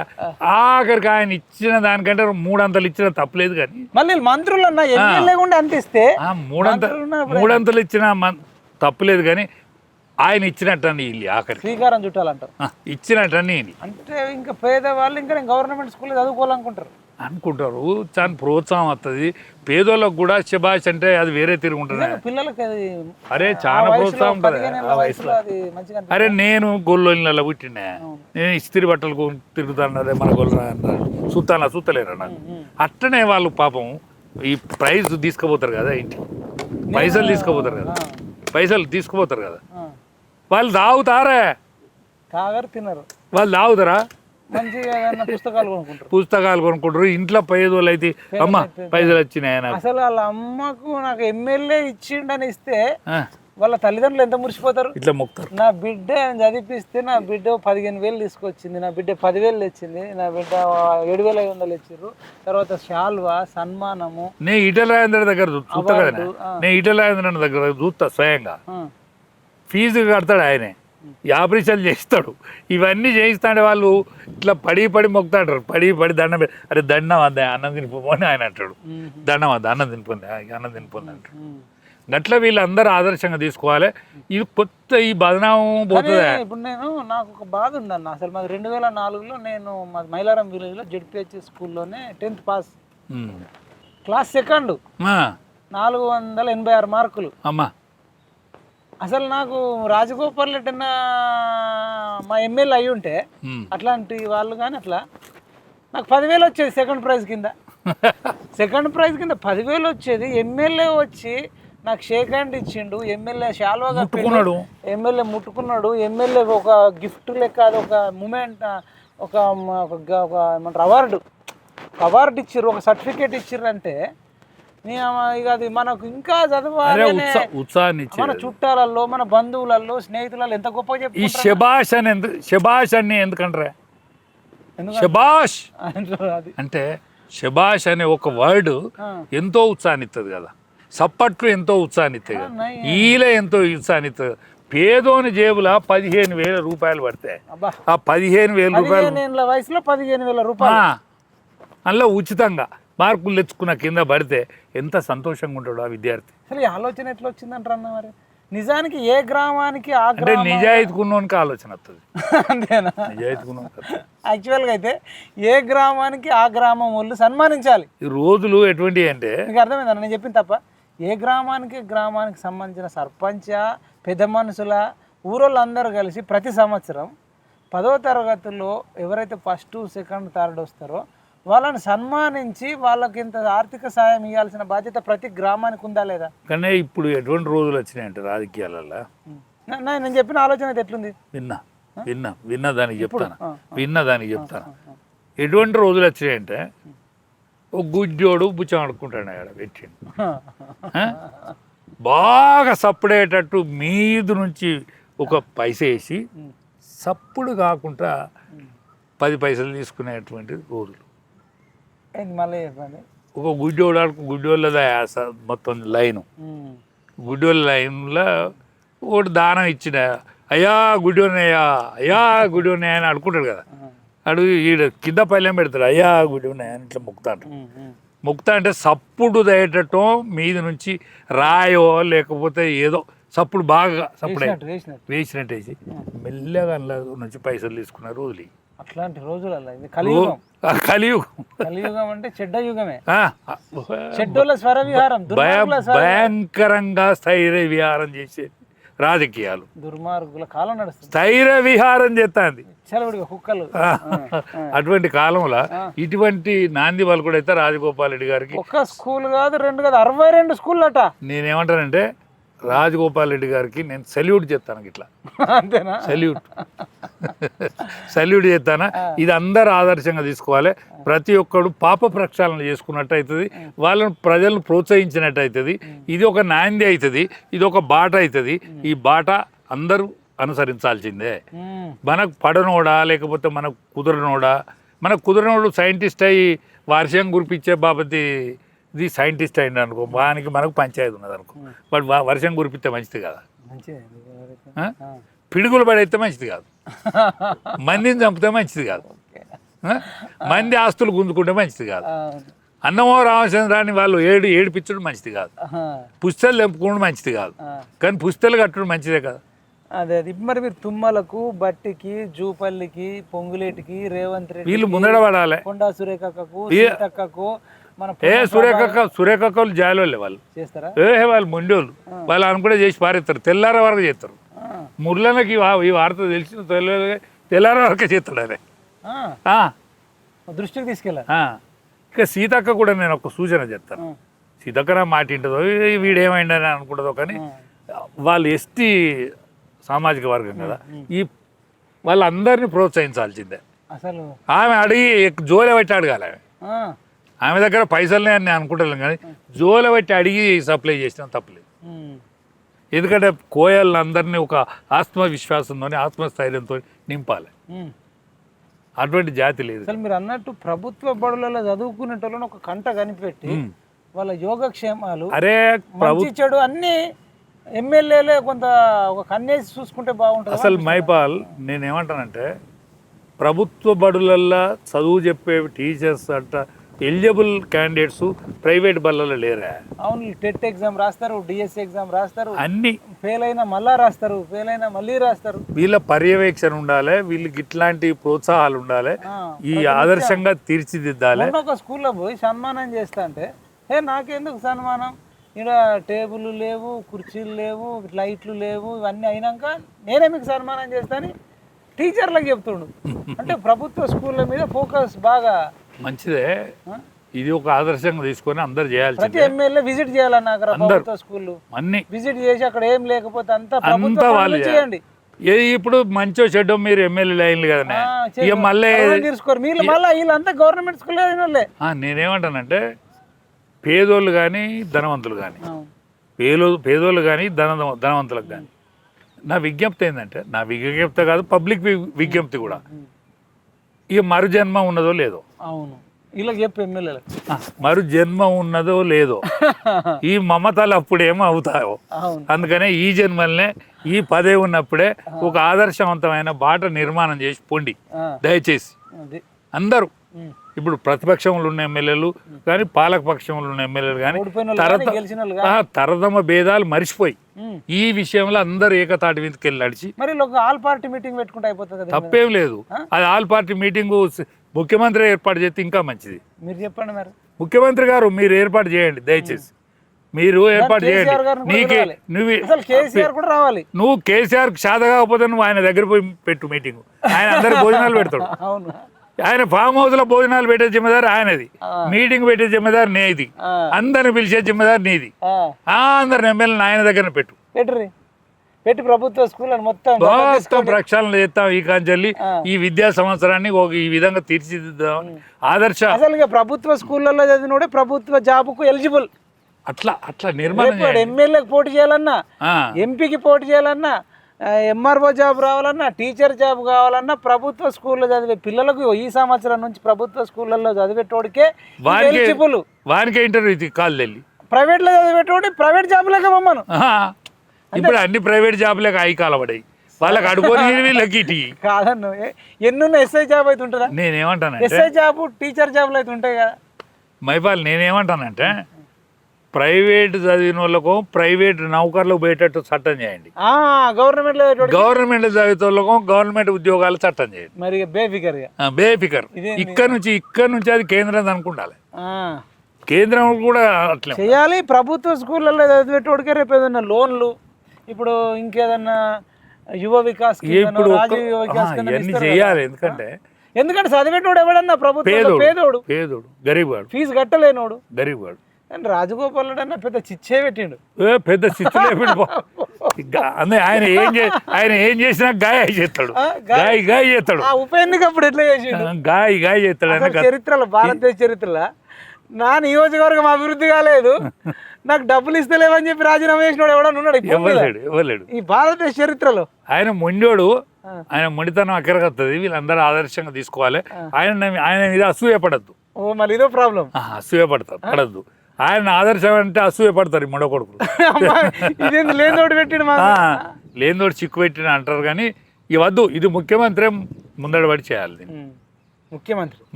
ఆఖరికి ఆయన ఇచ్చిన దానికంటే 3 ఇచ్చిన తప్పలేదు. కానీ మళ్ళీ మంత్రులు అన్న ఎమ్మెల్యే కూడా అంత ఇస్తే 3 ఇచ్చిన తప్పలేదు. కానీ ఆయన ఇచ్చినట్టని వీళ్ళు ఆఖరి శ్రీకారం చుట్టాలంటారు. ఇచ్చినట్టని అంటే ఇంకా పేదవాళ్ళు ఇంకా గవర్నమెంట్ స్కూల్లో చదువుకోవాలనుకుంటారు చాలా ప్రోత్సాహం వస్తుంది. పేదోళ్ళకు కూడా శబాష్ అంటే అది వేరే తిరుగుంటుంది. పిల్లలకి అరే చాలా ప్రోత్సాహం ఉంటుంది ఆ వయసులో. అరే నేను గొల్లోళ్ళ పుట్టినా, నేను ఇస్త్రీ బట్టలు తిరుగుతాను. అదే మన గొల్ల చూస్తలేరా నాకు. అట్లనే వాళ్ళు పాపం ఈ ప్రైజ్ తీసుకుపోతారు కదా, ఇంటికి పైసలు తీసుకుపోతారు కదా, వాళ్ళు తాగుతారా? తిన్నారు. వాళ్ళు తాగుతారా? పుస్తకాలు కొనుక్కుంటారు. ఇంట్లో పేదోళ్ళు అయితే అమ్మ పైసలు వచ్చినాయి. అసలు వాళ్ళ అమ్మకు నాకు ఎమ్మెల్యే ఇచ్చిండని ఇస్తే వాళ్ళ తల్లిదండ్రులు ఎంత మురిసిపోతారు. ఇట్లా మొక్కుతారు. నా బిడ్డ చదివిస్తే నా బిడ్డ 15,000 తీసుకొచ్చింది, నా బిడ్డ 10,000 తెచ్చింది, నా బిడ్డ 7,500 ఇచ్చారు. తర్వాత శాల్వా సన్మానము. నేను ఈటెల రాజేంద్ర దగ్గర చూస్తా కదా, నేను ఈటెల రాజేంద్ర దగ్గర చూస్తా స్వయంగా. ఫీజు కడతాడు ఆయనే, ఆపరేషన్ చేస్తాడు, ఇవన్నీ చేయిస్తాడు. వాళ్ళు ఇట్లా పడి మొక్కుతాడు, పడి దండం. అరే దండం వద్దా అన్నం తినిపోని ఆయన అంటాడు, దండం వద్దా అన్నం తినిపోంది అంటాడు. గట్ల వీళ్ళందరూ ఆదర్శంగా తీసుకోవాలి. ఇది కొత్త ఈ బదనామం పోతుంది. ఇప్పుడు నాకు ఒక బాధ ఉందన్న. అసలు మాది 2004లో నేను మాది మైలారం విలేజ్లో జెడ్పిహెచ్ స్కూల్లోనే 10th పాస్, క్లాస్ 2, 486 మార్కులు. అమ్మా అసలు నాకు రాజగోపాల్ రెడ్డి అన్న మా ఎమ్మెల్యే అయి ఉంటే అట్లాంటి వాళ్ళు కానీ అట్లా నాకు 10,000 వచ్చేది సెకండ్ ప్రైజ్ కింద. 10,000 వచ్చేది. ఎమ్మెల్యే వచ్చి నాకు షేక్ హ్యాండ్ ఇచ్చిండు, ఎమ్మెల్యే శాల్వా కట్టుకున్నాడు, ఎమ్మెల్యే ముట్టుకున్నాడు, ఎమ్మెల్యే ఒక గిఫ్ట్ లెక్క అది ఒక మూమెంట్, ఒక ఏమంటారు అవార్డు ఇచ్చిర్రు, ఒక సర్టిఫికేట్ ఇచ్చిర్రు. అంటే ఇక అది మనకు ఇంకా చదవాలి, మన చుట్టాలలో మన బంధువులలో స్నేహితులలో ఎంత గొప్ప చెప్పి శబాష్ అని ఎందుకంటారా? శబాష్ అంటే శబాష్ అనే ఒక వర్డ్ ఎంతో ఉత్సాహాన్ని ఇస్తుంది కదా, సప్పట్లు ఎంతో ఉత్సాహాన్ని ఇస్తాయి కదా, ఈల ఎంతో ఉత్సాహాన్ని ఇస్తుంది. పేదోని జేబుల 15,000 రూపాయలు పడతాయి. ఆ 15,000 రూపాయలు వయసులో 15,000 రూపాయలు అందులో ఉచితంగా మార్కులు తెచ్చుకున్న కింద పడితే ఎంత సంతోషంగా ఉంటాడు ఆ విద్యార్థి. అసలు ఈ ఆలోచన ఎట్లా వచ్చిందంటారు అన్న? మరి నిజానికి ఏ గ్రామానికి అంటే నిజాయితీకున్నోనికి ఆలోచన వస్తుంది. అంతేనా? నిజాయితీకున్న యాక్చువల్గా అయితే ఏ గ్రామానికి ఆ గ్రామం వాళ్ళు సన్మానించాలి. ఈ రోజులు ఎటువంటివి అంటే మీకు అర్థమైందా నేను చెప్పింది తప్ప? ఏ గ్రామానికి సంబంధించిన సర్పంచ పెద్ద మనుషుల ఊరోళ్ళందరూ కలిసి ప్రతి సంవత్సరం 10వ తరగతిలో ఎవరైతే 1st, 2nd, 3rd వస్తారో వాళ్ళని సన్మానించి వాళ్ళకి ఇంత ఆర్థిక సాయం ఇవ్వాల్సిన బాధ్యత ప్రతి గ్రామానికి ఉందా లేదా? కానీ ఇప్పుడు ఎటువంటి రోజులు వచ్చినాయంటే రాజకీయాలలో నేను చెప్పిన ఆలోచన అయితే ఎట్లుంది? విన్నా దానికి చెప్తాను. ఎటువంటి రోజులు వచ్చినాయంటే ఒక గుడ్డోడు బుచ్చం ఆడుకుంటాడు, ఆడ పెట్టిండు, బాగా సప్పుడేటట్టు మీది నుంచి ఒక పైస వేసి సప్పుడు కాకుండా 10 పైసలు తీసుకునేటువంటి రోజులు. మళ్ళీ చెప్పండి. ఒక గుడ్డోళ్ళ మొత్తం గుడ్డోళ్ళ లైన్లో ఒకటి దానం ఇచ్చిన, అయ్యా గుడ్డోనయ్యా అని అనుకుంటాడు కదా, అడుగు ఈడ కింద పల్లెం పెడతాడు, అయ్యా గుడ్డోనయ్యా అని ఇట్లా మొక్కుతా అంటే సప్పుడు తేయటం మీది నుంచి రాయో లేకపోతే ఏదో సప్పుడు బాగా వేసినట్టు వేసి మెల్లగా నుంచి పైసలు తీసుకున్న రోజులు. అట్లాంటి రోజులల్లా ఇది కలియుగం అంటే చెడ్డ యుగమే. చెడ్డోళ్ళ స్వర విహారం, భయంకరంగా స్థైర్య విహారం చేసే రాజకీయాలు, దుర్మార్గుల కాలం నడుస్తుంది, స్థైర్య విహారం చేస్తాంది కుక్కలు. అటువంటి కాలంలో ఇటువంటి నాంది వాళ్ళు కూడా అయితే రాజగోపాల్ రెడ్డి గారికి ఒక స్కూల్ కాదు 2 కాదు 62 స్కూల్ అట. నేనేమంటానంటే రాజగోపాల్ రెడ్డి గారికి నేను సెల్యూట్ చేస్తాను, ఇట్లా అంతేనా? సెల్యూట్ చేస్తాను. ఇది అందరు ఆదర్శంగా తీసుకోవాలి. ప్రతి ఒక్కడు పాప ప్రక్షాళన చేసుకున్నట్టు అవుతుంది, వాళ్ళని ప్రజలను ప్రోత్సహించినట్టు అవుతుంది. ఇది ఒక నాంది అవుతుంది, ఇది ఒక బాట అవుతుంది. ఈ బాట అందరూ అనుసరించాల్సిందే. మనకు పడనోడా లేకపోతే మనకు కుదరనోడు సైంటిస్ట్ అయ్యి వర్షం కురిపించే బాబతి ఇది సైంటిస్ట్ అయింది అనుకో, వానికి మనకు పంచాయతీ ఉన్నది అనుకో, వాడు వర్షం కురిపిస్తే మంచిది కదా, పిడుగులు పడైతే మంచిది కాదు, మందిని చంపితే మంచిది కాదు, మంది ఆస్తులు గుంజుకుంటే మంచిది కాదు, అన్నమో రామచంద్రాన్ని వాళ్ళు ఏడిపించడం మంచిది కాదు, పుస్తలు తెంపుకోవడం మంచిది కాదు, కానీ పుస్తలు కట్టడం మంచిదే కదా. అదే మరి మీరు తుమ్మలకు, బట్టికి, జూపల్లికి, పొంగులేటికి, రేవంత్ రెడ్డి వీళ్ళు ముందడ పడాలి. కొండా సురేఖకు, సీతక్కకు, మన సురేఖలు జాలోళ్ళే వాళ్ళు చేస్తారా? వాళ్ళు మొండోళ్ళు, వాళ్ళు అనుకుంటే చేసి పారేస్తారు, తెల్లార వరకు చేస్తారు. మురళనకి ఈ వార్త తెలిసిన తెల్లార వరకే చేస్తాడు అదే దృష్టికి తీసుకెళ్ళాలి. ఇక సీతక్క కూడా నేను ఒక సూచన చేస్తాను. సీతక్క నా మాట ఇంటుందో వీడేమైందని అనుకుంటుందో, కానీ వాళ్ళు ఎస్టీ సామాజిక వర్గం కదా, ఈ వాళ్ళందరినీ ప్రోత్సహించాల్సిందే. అసలు ఆమె అడిగి జోలే పెట్టి అడగాలి. ఆమె దగ్గర పైసలనే అని నేను అనుకుంటాను, కానీ జోలే పెట్టి అడిగి సప్లై చేసినా తప్పలేదు. ఎందుకంటే కోయల్ని అందరినీ ఒక ఆత్మవిశ్వాసంతో, ఆత్మస్థైర్యంతో నింపాలి. అటువంటి జాతి లేదు. అసలు మీరు అన్నట్టు ప్రభుత్వ బడులలో చదువుకునేటోళ్ళని ఒక కంట కనిపెట్టి వాళ్ళ యోగక్షేమాలు, మంచి చెడు అన్ని ఎమ్మెల్యేలే కొంత ఒక కన్నేసి చూసుకుంటే బాగుంటుంది. అసలు మైపాల్ నేనేమంటానంటే, ప్రభుత్వ బడులల్లో చదువు చెప్పే టీచర్స్ అంట ఎలిజిబుల్ క్యాండిడేట్స్ ప్రైవేట్ బళ్ళలో లేరా? అవును, టెట్ ఎగ్జామ్ రాస్తారు, డిఎస్సి ఎగ్జామ్ రాస్తారు, అన్ని ఫెయిల్ అయినా మళ్ళా రాస్తారు, ఫెయిల్ అయినా మళ్ళీ రాస్తారు. వీళ్ళ పర్యవేక్షణ ఉండాలి, వీళ్ళకి ఇట్లాంటి ప్రోత్సాహాలు ఉండాలి, ఈ ఆదర్శంగా తీర్చిదిద్దాలి. ఒక స్కూల్లో పోయి సన్మానం చేస్తా అంటే, నాకెందుకు సన్మానం, ఇక్కడ టేబుల్ లేవు, కుర్చీలు లేవు, లైట్లు లేవు, ఇవన్నీ అయినాక నేనే మీకు సన్మానం చేస్తాను టీచర్లకు చెప్తుండు. అంటే ప్రభుత్వ స్కూళ్ళ మీద ఫోకస్ బాగా మంచిదే. ఇది ఒక ఆదర్శంగా తీసుకొని అందరు చేయాలి. ప్రతి ఎమ్మెల్యే విజిట్ చేయాలన్నా ప్రభుత్వ స్కూళ్ళు అన్ని విజిట్ చేసి అక్కడ ఏం లేకపోతే అంతా వాళ్ళు చేయండి. ఇప్పుడు మంచో చెడ్డో మీరు ఎమ్మెల్యే లైన్లు కదా, ఇక మళ్ళీ తీసుకోరు మీరు, మళ్ళీ వీళ్ళంతా గవర్నమెంట్ స్కూల్ వాళ్ళే. నేనేమంటానంటే, పేదోళ్ళు కానీ ధనవంతులు కానీ, పేదోళ్ళు కానీ ధనవంతులకు కానీ నా విజ్ఞప్తి ఏంటంటే, నా విజ్ఞప్తి కాదు, పబ్లిక్ విజ్ఞప్తి కూడా, ఇక మరు జన్మ ఉన్నదో లేదో, అవును ఇలా చెప్పు ఎమ్మెల్యేలు, మరు జన్మ ఉన్నదో లేదో, ఈ మమతలు అప్పుడేమో అవుతాయో, అందుకనే ఈ జన్మల్నే ఈ పదే ఉన్నప్పుడే ఒక ఆదర్శవంతమైన బాట నిర్మాణం చేసి పొండి దయచేసి అందరూ. ఇప్పుడు ప్రతిపక్షంలో ఉన్న ఎమ్మెల్యేలు కానీ, పాలకపక్షంలో ఉన్న ఎమ్మెల్యేలు కానీ తరతమ భేదాలు మరిచిపోయి ఈ విషయంలో అందరూ ఏకతాటి మీదకి నడిచి ఆల్ పార్టీ మీటింగ్ పెట్టుకుంటే అయిపోతుంది. తప్పేం లేదు. అది ఆల్ పార్టీ మీటింగ్ ముఖ్యమంత్రి ఏర్పాటు చేస్తే ఇంకా మంచిది. మీరు చెప్పండి మరి, ముఖ్యమంత్రి గారు మీరు ఏర్పాటు చేయండి దయచేసి, మీరు ఏర్పాటు చేయండి. నువ్వు కేసీఆర్ శాత కాకపోతే నువ్వు ఆయన దగ్గర పోయి పెట్టు మీటింగ్, ఆయన అందరికి భోజనాలు పెడతాడు. ఆయన ఫామ్ హౌస్ లో భోజనాలు పెట్టే జిమ్మదారు ఆయనది, మీటింగ్ పెట్టే జిమ్మదారు నేది, అందరిని పిలిచే జిమ్మదారు నీది. అందరిని ఎమ్మెల్యేని ఆయన దగ్గర పెట్టి ప్రభుత్వ స్కూల్ మొత్తం ప్రక్షాళన చేస్తాం. ఈ కాంచెల్లి ఈ విద్యా సంవత్సరాన్ని ఈ విధంగా తీర్చిదిద్దాం. ఆదర్శ అసలు ప్రభుత్వ స్కూళ్ళలో చదివినోడే ప్రభుత్వ జాబుకు ఎలిజిబుల్. అట్లా నిర్మాణం ఎమ్మెల్యేకి పోటీ చేయాలన్నా, ఎంపీకి పోటీ చేయాలన్నా, ఎంఆర్ఓ జాబ్ రావాలన్నా, టీచర్ జాబ్ కావాలన్నా ప్రభుత్వ స్కూల్లో చదివే పిల్లలకు ఈ సంవత్సరం నుంచి ప్రభుత్వ స్కూళ్ళల్లో చదివేటోడికే ఎలిజిబుల్. వానికే ఇంటర్వ్యూ కాల్ వెళ్ళి ప్రైవేట్ లో చదివేటోడి ప్రైవేట్ జాబ్ లేక మమ్మను. ఇప్పుడు అన్ని ప్రైవేట్ జాబ్లకు అయి కాలబడాయి, వాళ్ళకి అడుగుని వీళ్ళకి కాదన్ను. ఎన్నున్న ఎస్ఐ జాబ్ అయితే ఉంటుందా? నేనేమంటానంటే ఎస్ఐ జాబ్ టీచర్ జాబ్లు అయితే ఉంటాయి కదా మైపాల్. నేనేమంటానంటే, ప్రైవేట్ చదివిన వాళ్ళకు ప్రైవేట్ నౌకర్లకు పోయేటట్టు చట్టం చేయండి, గవర్నమెంట్ చదివిన వాళ్ళకు గవర్నమెంట్ ఉద్యోగాలు చట్టం చేయండి. మరి బేఫికర్ ఇక్కడ నుంచి అది కేంద్రం అనుకుంటాలి, కేంద్రం కూడా అట్లా చేయాలి. ప్రభుత్వ స్కూళ్ళల్లో చదివేటోడికే రేపు ఏదైనా లోన్లు, ఇప్పుడు ఇంకేదన్నా యువ వికాస్, ఇప్పుడు చేయాలి. ఎందుకంటే చదివేటోడు ఎవడన్నా ప్రభుత్వం పేదోడు గరీబ్ ఫీజు కట్టలేనోడు గరీబ్ రాజగోపాల్ అన్న పెద్ద చిచ్చే పెట్టిండు, పెద్ద చిచ్చలే ఆయన ఏం చేసినా గాయ చేస్తాడు, గాయ చేస్తాడు. ఉప ఎన్నిక అప్పుడు ఎట్లా చేసిండు? గాయ చేస్తాడు. చరిత్రలో భారతదేశ చరిత్రలో నా నియోజకవర్గం అభివృద్ధి కాలేదు, నాకు డబ్బులు ఇస్తలేవని చెప్పి రాజీనామా చేసినోడు ఎవడన్నా ఉన్నాడు ఈ భూమి మీద? ఇవ్వలేడు. ఈ భారతదేశ చరిత్రలో ఆయన మొండోడు, ఆయన మొండితనం అక్కరగత్తది, వీళ్ళందరూ ఆదర్శంగా తీసుకోవాలి. ఆయన మీద అసూయపడద్దు. ఓ మళ్ళీ ఇదో ప్రాబ్లం. పడద్దు. ఆయన ఆదర్శం అంటే అసూయపడతారు ఈ మొండ కొడుకులు. ఇదేంది లేనిదోటి పెట్టిడు మా లేనిదోటి చిక్కు పెట్టిన అంటారు. కానీ ఇవి వద్దు, ఇది ముఖ్యమంత్రి ముందడబడి చేయాలి. దీన్ని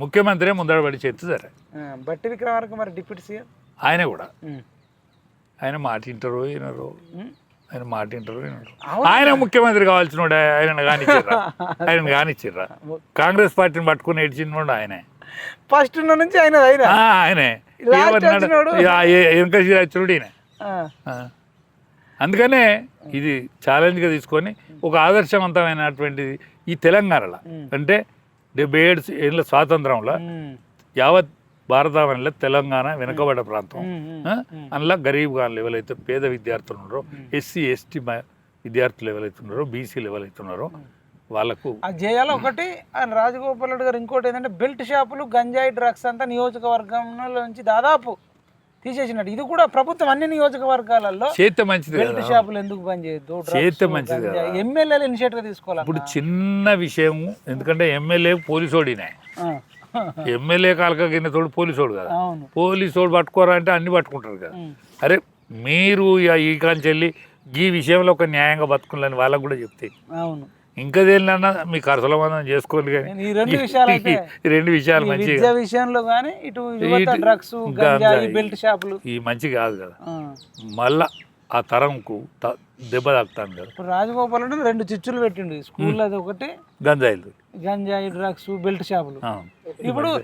ముఖ్యమంత్రి ముందడబడి చేస్తే సరే. బట్టి విక్రమార్క మరి డిప్యూటీ సీఎం ఆయన కూడా ఆయన మాట వింటారు వినరు, ఆయన ముఖ్యమంత్రి కావాల్సిన వాడు. ఆయన కానిచ్చిర్రా కాంగ్రెస్ పార్టీని పట్టుకుని ఏడ్చినోడు ఆయనే. ఫస్ట్ నుంచి ఆయనే వెనక వచ్చినోడు ఈయన. అందుకనే ఇది ఛాలెంజ్గా తీసుకొని ఒక ఆదర్శవంతమైనటువంటిది ఈ తెలంగాణలో. అంటే 77 ఏళ్ళ స్వాతంత్రంలో యావత్ భారతావనిలో తెలంగాణ వెనుకబడ్డ ప్రాంతం. అందులో గరీబ్ గాన్లు ఎవరైతే పేద విద్యార్థులు ఉన్నారో, ఎస్సీ ఎస్టీ విద్యార్థులు ఎవరైతే ఉన్నారో, బీసీలు ఎవరైతే ఉన్నారో వాళ్ళకు జయాల ఒకటి. ఆయన రాజగోపాల్ రెడ్డి గారు ఇంకోటి ఏంటంటే బెల్ట్ షాపులు, గంజాయి, డ్రగ్స్ అంతా నియోజకవర్గంలో నుంచి దాదాపు తీసేసినట్టు. ఇది కూడా ప్రభుత్వం అన్ని నియోజకవర్గాలలో చేత మంచిది. బెల్ట్ షాపులు ఎందుకు బంద్ చేయొద్దు, చేత మంచిది. ఎమ్మెల్యేలు ఇనిషియేటివ్ తీసుకోవాలి. ఇప్పుడు చిన్న విషయం, ఎందుకంటే ఎమ్మెల్యే పోలీసోడినే, ఎమ్మెల్యే కాలక కింద తోడు పోలీసోడు కదా. పోలీసోడు పట్టుకోరా అంటే అన్ని పట్టుకుంటారు కదా. అరే మీరు ఈ కాంచెల్లి ఈ విషయంలో ఒక న్యాయంగా బతుకులని వాళ్ళకు కూడా చెప్తే ఇంకా దేనిలన్నా మీ ఖర్చుల మందం చేసుకోండి. కానీ ఈ రెండు విషయాలు మంచిగా విషయంలో కానీ ఇటు డ్రగ్స్, గంజాయి, బెల్ట్ షాపులు ఈ మంచి కాదు కదా. మళ్ళా ఆ తరంకు దెబ్బ తాకుతాను కదా. ఇప్పుడు రాజగోపాల్ రెడ్డి 2 చిచ్చులు పెట్టిండు స్కూల్లో. అది ఒకటి గంజాయి, డ్రగ్స్, బెల్ట్ షాపులు. ఇప్పుడు